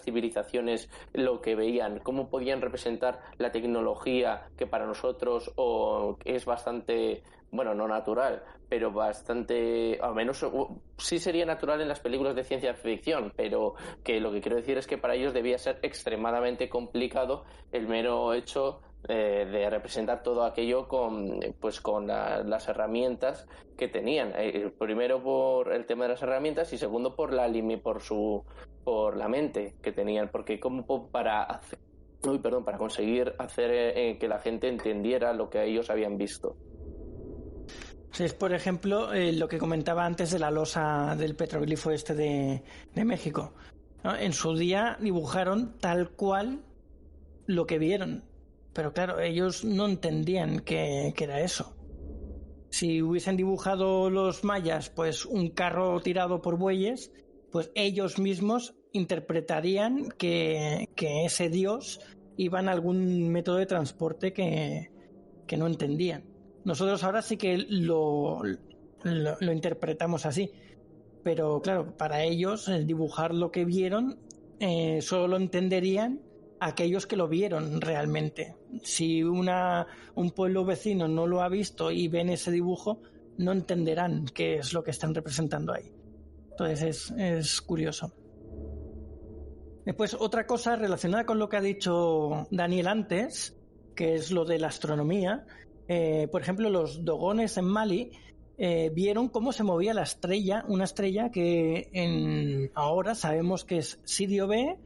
civilizaciones lo que veían, cómo podían representar la tecnología que para nosotros es bastante, bueno, no natural, pero bastante, al menos sí sería natural en las películas de ciencia ficción, pero que lo que quiero decir es que para ellos debía ser extremadamente complicado el mero hecho de representar todo aquello con las herramientas que tenían. Primero por el tema de las herramientas y segundo por la mente que tenían, porque como para conseguir hacer que la gente entendiera lo que ellos habían visto. Sí, es por ejemplo lo que comentaba antes de la losa del petroglifo de México, ¿no? En su día dibujaron tal cual lo que vieron, pero claro, ellos no entendían que era eso. Si hubiesen dibujado los mayas pues un carro tirado por bueyes, pues ellos mismos interpretarían que ese dios iba en algún método de transporte que no entendían. Nosotros ahora sí que lo interpretamos así, pero claro, para ellos el dibujar lo que vieron solo lo entenderían aquellos que lo vieron realmente. Si un pueblo vecino no lo ha visto y ven ese dibujo, no entenderán qué es lo que están representando ahí. Entonces es curioso. Después, otra cosa relacionada con lo que ha dicho Daniel antes, que es lo de la astronomía. Por ejemplo, los dogones en Mali vieron cómo se movía una estrella que ahora sabemos que es Sirio B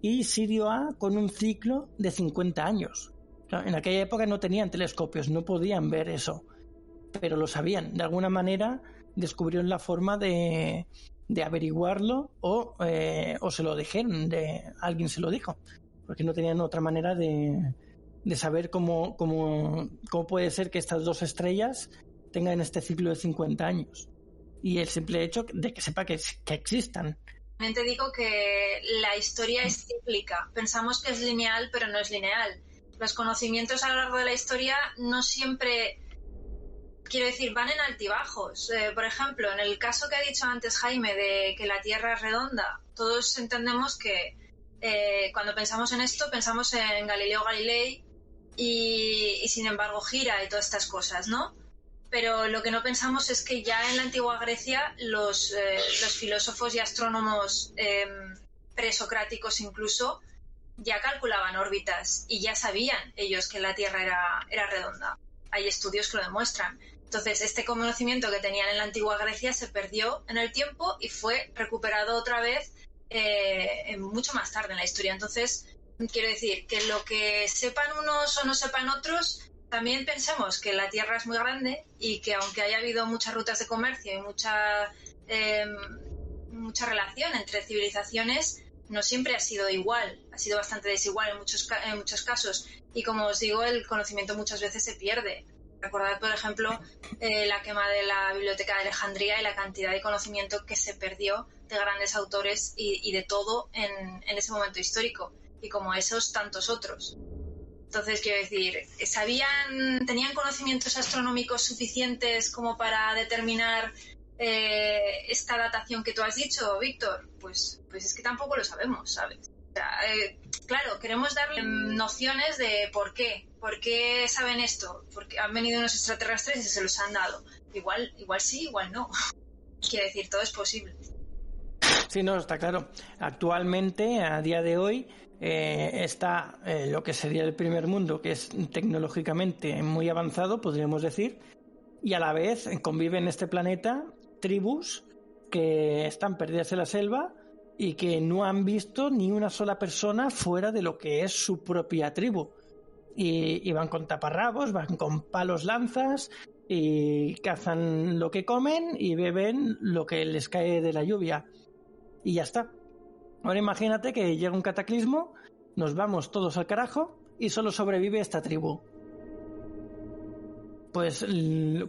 y Sirio A con un ciclo de 50 años. Claro, en aquella época no tenían telescopios, no podían ver eso, pero lo sabían. De alguna manera descubrieron la forma de averiguarlo o se lo dijeron, alguien se lo dijo, porque no tenían otra manera de saber cómo puede ser que estas dos estrellas tengan este ciclo de 50 años. Y el simple hecho de que sepa que existan. Te digo que la historia es cíclica. Pensamos que es lineal, pero no es lineal. Los conocimientos a lo largo de la historia no siempre, quiero decir, van en altibajos. Por ejemplo, en el caso que ha dicho antes Jaime de que la Tierra es redonda, todos entendemos que cuando pensamos en esto, pensamos en Galileo Galilei y sin embargo gira y todas estas cosas, ¿no? Pero lo que no pensamos es que ya en la antigua Grecia los filósofos y astrónomos presocráticos incluso ya calculaban órbitas y ya sabían ellos que la Tierra era redonda. Hay estudios que lo demuestran. Entonces, este conocimiento que tenían en la antigua Grecia se perdió en el tiempo y fue recuperado otra vez mucho más tarde en la historia. Entonces, quiero decir que lo que sepan unos o no sepan otros, también pensemos que la Tierra es muy grande y que aunque haya habido muchas rutas de comercio y mucha relación entre civilizaciones, no siempre ha sido igual, ha sido bastante desigual en muchos casos. Y como os digo, el conocimiento muchas veces se pierde. Recordad, por ejemplo, la quema de la Biblioteca de Alejandría y la cantidad de conocimiento que se perdió de grandes autores y de todo en ese momento histórico. Y como esos, tantos otros. Entonces, quiero decir, ¿tenían conocimientos astronómicos suficientes como para determinar esta datación que tú has dicho, Víctor? Pues es que tampoco lo sabemos, ¿sabes? O sea, claro, queremos darle nociones de por qué saben esto, porque han venido unos extraterrestres y se los han dado. Igual sí, igual no. Quiero decir, todo es posible. Sí, no, está claro. Actualmente, a día de hoy, está lo que sería el primer mundo, que es tecnológicamente muy avanzado, podríamos decir, y a la vez conviven en este planeta tribus que están perdidas en la selva y que no han visto ni una sola persona fuera de lo que es su propia tribu. Y van con taparrabos, van con palos lanzas y cazan lo que comen y beben lo que les cae de la lluvia. Y ya está. Ahora imagínate que llega un cataclismo, nos vamos todos al carajo y solo sobrevive esta tribu. Pues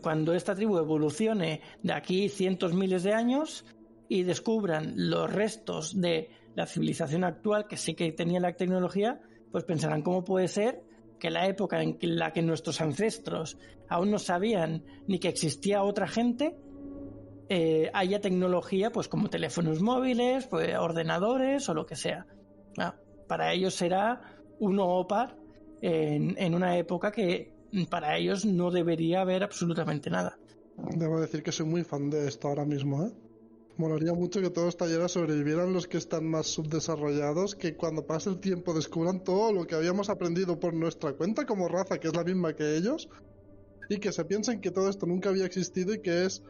cuando esta tribu evolucione de aquí cientos miles de años y descubran los restos de la civilización actual, que sí que tenía la tecnología, pues pensarán cómo puede ser que la época en la que nuestros ancestros aún no sabían ni que existía otra gente, haya tecnología pues como teléfonos móviles, pues ordenadores o lo que sea. Para ellos será un opar en una época que para ellos no debería haber absolutamente nada. Debo decir que soy muy fan de esto ahora mismo, ¿eh? Molaría mucho que todos los talleres sobrevivieran los que están más subdesarrollados, que cuando pase el tiempo descubran todo lo que habíamos aprendido por nuestra cuenta como raza, que es la misma que ellos, y que se piensen que todo esto nunca había existido y que es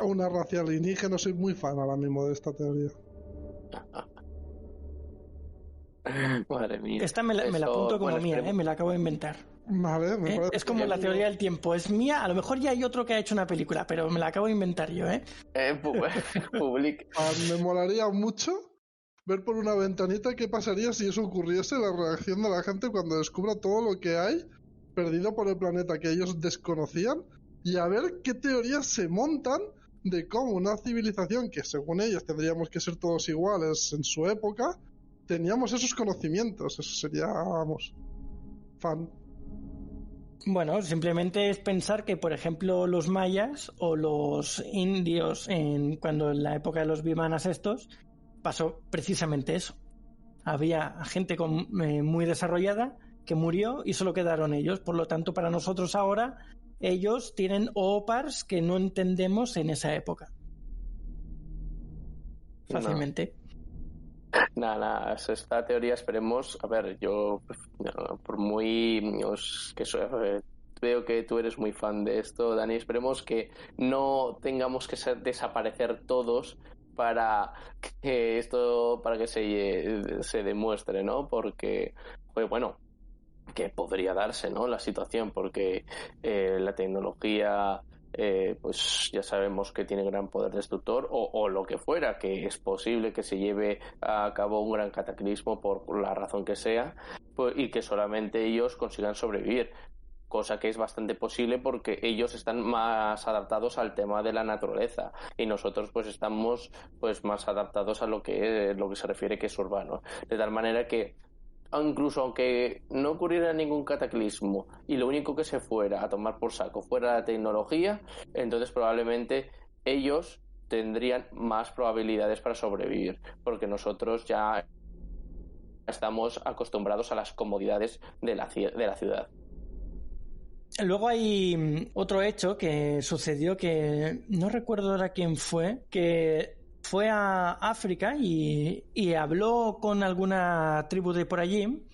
una raza alienígena. Soy muy fan ahora mismo de esta teoría. Madre mía. Esta me la apunto como mía, me la acabo de inventar. Vale, me parece es como la teoría del tiempo, es mía, a lo mejor ya hay otro que ha hecho una película, pero me la acabo de inventar yo, Public. Me molaría mucho ver por una ventanita qué pasaría si eso ocurriese, la reacción de la gente cuando descubra todo lo que hay perdido por el planeta que ellos desconocían, y a ver qué teorías se montan de cómo una civilización que según ellos tendríamos que ser todos iguales en su época, teníamos esos conocimientos. Eso sería, vamos, fan. Bueno, simplemente es pensar que, por ejemplo, los mayas o los indios, cuando en la época de los vimanas estos, pasó precisamente eso. Había gente muy desarrollada que murió y solo quedaron ellos. Por lo tanto, para nosotros ahora, ellos tienen OPARs que no entendemos en esa época. Fácilmente. Nada, esta teoría esperemos. A ver, yo, por muy. Veo que tú eres muy fan de esto, Dani. Esperemos que no tengamos que desaparecer todos para que se demuestre, ¿no? Porque, pues bueno, que podría darse, ¿no? La situación, porque la tecnología. Pues ya sabemos que tiene gran poder destructor o lo que fuera, que es posible que se lleve a cabo un gran cataclismo por la razón que sea, pues, y que solamente ellos consigan sobrevivir, cosa que es bastante posible porque ellos están más adaptados al tema de la naturaleza y nosotros pues estamos pues más adaptados a lo que se refiere que es urbano, de tal manera que incluso aunque no ocurriera ningún cataclismo y lo único que se fuera a tomar por saco fuera la tecnología, entonces probablemente ellos tendrían más probabilidades para sobrevivir, porque nosotros ya estamos acostumbrados a las comodidades de la ciudad. Luego hay otro hecho que sucedió que no recuerdo ahora quién fue, que fue a África y habló con alguna tribu de por allí,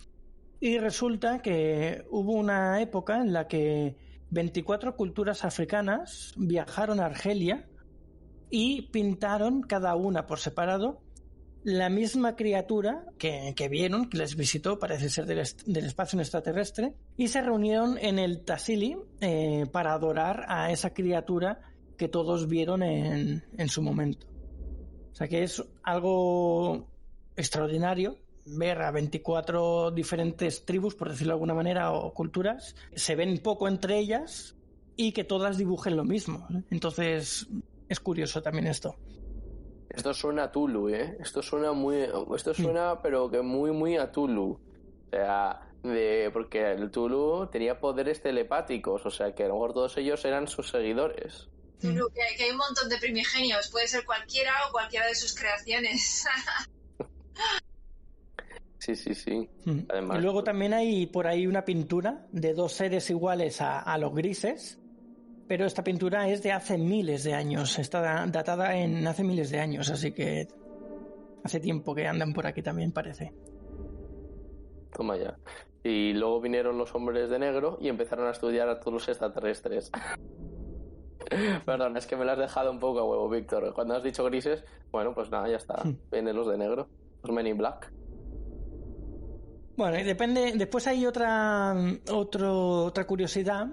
y resulta que hubo una época en la que 24 culturas africanas viajaron a Argelia y pintaron cada una por separado la misma criatura que vieron, que les visitó, parece ser del espacio extraterrestre, y se reunieron en el Tassili para adorar a esa criatura que todos vieron en su momento. O sea que es algo extraordinario ver a 24 diferentes tribus, por decirlo de alguna manera, o culturas, se ven poco entre ellas y que todas dibujen lo mismo. Entonces es curioso también esto. Esto suena a Tulu, Esto suena pero que muy, muy a Tulu. O sea, porque el Tulu tenía poderes telepáticos, o sea que a lo mejor todos ellos eran sus seguidores. Tulu, que hay un montón de primigenios, puede ser cualquiera o cualquiera de sus creaciones. Sí. Además, y luego también hay por ahí una pintura de dos seres iguales a los grises, pero esta pintura es de hace miles de años, está datada en hace miles de años, así que hace tiempo que andan por aquí también, parece. Toma ya. Y luego vinieron los hombres de negro y empezaron a estudiar a todos los extraterrestres. Perdón, es que me lo has dejado un poco a huevo, Víctor. Cuando has dicho grises, bueno, pues nada, ya está. Vienen los de negro, los Men in Black. Bueno, y después hay otra curiosidad,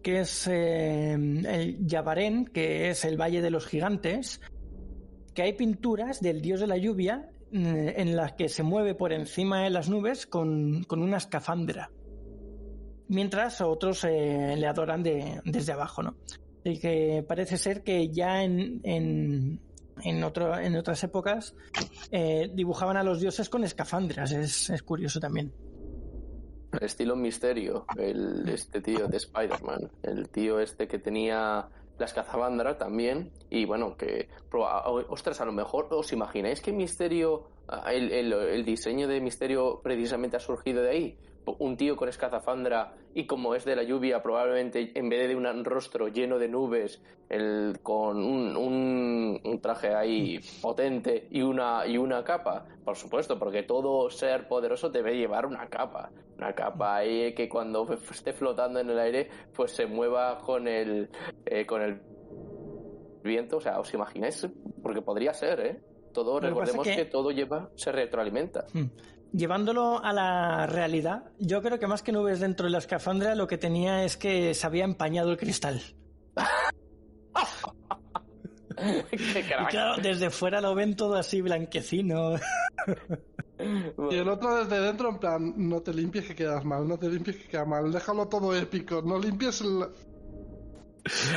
que es el Yabarén, que es el Valle de los Gigantes, que hay pinturas del dios de la lluvia en las que se mueve por encima de las nubes con una escafandra, mientras otros le adoran desde abajo, ¿no? Y que parece ser que ya en otras épocas dibujaban a los dioses con escafandras. Es curioso también. Estilo Misterio, este tío de Spider-Man, el tío este que tenía la escafandra también, y bueno, que ostras, a lo mejor os imagináis que Misterio, el diseño de Misterio precisamente ha surgido de ahí, un tío con escafandra y como es de la lluvia, probablemente en vez de un rostro lleno de nubes, con un traje ahí potente y una capa, por supuesto, porque todo ser poderoso debe llevar una capa ahí que cuando esté flotando en el aire pues se mueva con el viento. O sea, ¿os imagináis? Porque podría ser, todo, recordemos que todo se retroalimenta. Llevándolo a la realidad, yo creo que más que nubes dentro de la escafandra, lo que tenía es que se había empañado el cristal. ¡Qué crack! Y claro, desde fuera lo ven todo así blanquecino. Y el otro desde dentro, en plan, no te limpies que quedas mal, déjalo todo épico, no limpies el...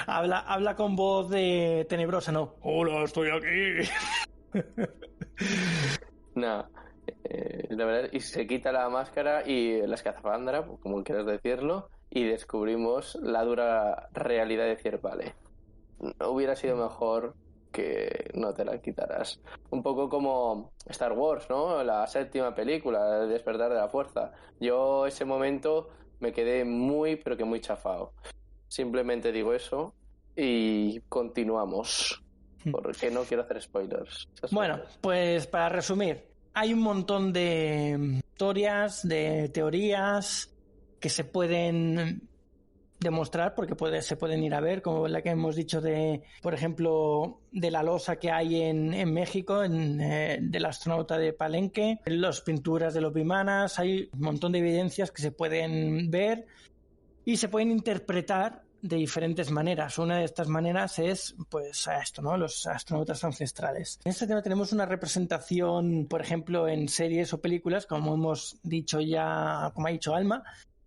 Habla con voz de tenebrosa, ¿no? ¡Hola, estoy aquí! No, la verdad, y se quita la máscara y la escafandra, como quieras decirlo, y descubrimos la dura realidad de decir, vale, hubiera sido mejor que no te la quitaras. Un poco como Star Wars, ¿no? La 7ª película, El despertar de la fuerza. Yo ese momento me quedé muy, pero que muy chafado. Simplemente digo eso y continuamos, porque no quiero hacer spoilers. Bueno, pues para resumir, hay un montón de historias, de teorías que se pueden demostrar porque se pueden ir a ver, como la que hemos dicho de, por ejemplo, de la losa que hay en México, del astronauta de Palenque, las pinturas de los Vimanas. Hay un montón de evidencias que se pueden ver y se pueden interpretar de diferentes maneras. Una de estas maneras es, pues, esto, ¿no? Los astronautas ancestrales. En este tema tenemos una representación, por ejemplo, en series o películas, como hemos dicho ya, como ha dicho Alma,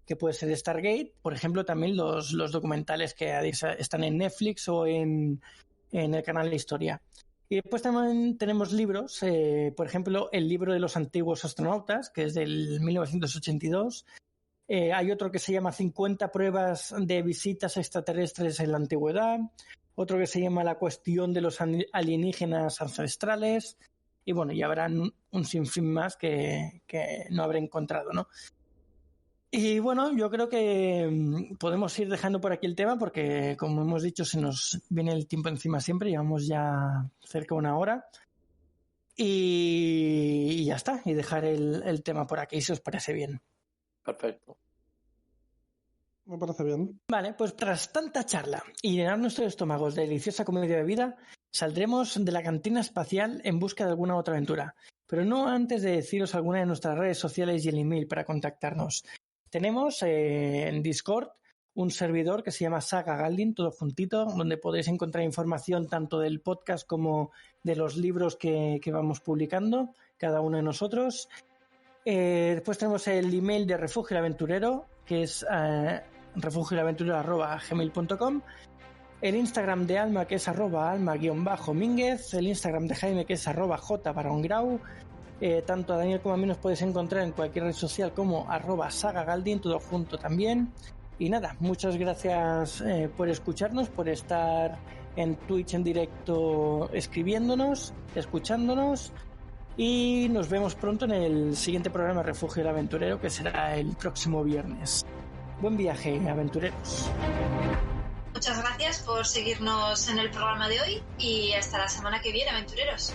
que puede ser Stargate. Por ejemplo, también los documentales que están en Netflix o en el canal de Historia. Y después también tenemos libros, por ejemplo, el libro de los antiguos astronautas, que es del 1982. Hay otro que se llama 50 pruebas de visitas extraterrestres en la antigüedad. Otro que se llama La cuestión de los alienígenas ancestrales. Y bueno, ya habrán un sinfín más que no habré encontrado, ¿no? Y bueno, yo creo que podemos ir dejando por aquí el tema porque, como hemos dicho, se nos viene el tiempo encima siempre. Llevamos ya cerca de 1 hora. Y ya está. Y dejar el tema por aquí, si os parece bien. Perfecto. Me parece bien. Vale, pues tras tanta charla y llenar nuestros estómagos de deliciosa comida de bebida, saldremos de la cantina espacial en busca de alguna otra aventura. Pero no antes de deciros alguna de nuestras redes sociales y el email para contactarnos. Tenemos en Discord un servidor que se llama Saga Galdin, todo juntito, donde podéis encontrar información tanto del podcast como de los libros que vamos publicando, cada uno de nosotros. Después tenemos el email de Refugio el Aventurero, que es refugioelaventurero@gmail.com. El Instagram de Alma, que es @alma_mínguez. El Instagram de Jaime, que es @jbarongrau. Tanto a Daniel como a mí nos podéis encontrar en cualquier red social como @sagagaldin, todo junto también. Y nada, muchas gracias por escucharnos, por estar en Twitch en directo escribiéndonos, escuchándonos. Y nos vemos pronto en el siguiente programa Refugio el Aventurero, que será el próximo viernes. Buen viaje, aventureros. Muchas gracias por seguirnos en el programa de hoy y hasta la semana que viene, aventureros.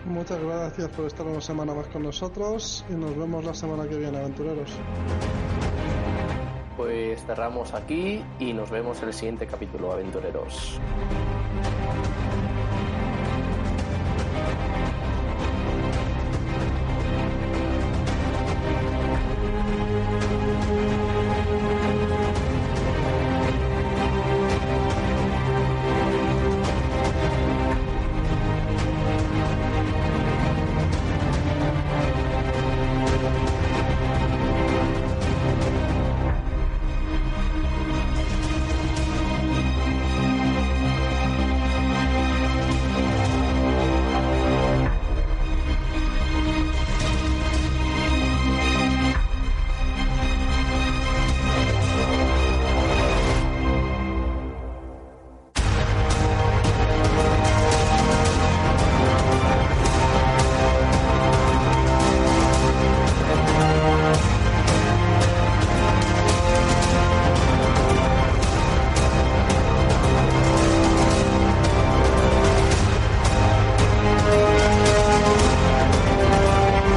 Muchas gracias por estar una semana más con nosotros y nos vemos la semana que viene, aventureros. Pues cerramos aquí y nos vemos en el siguiente capítulo, aventureros.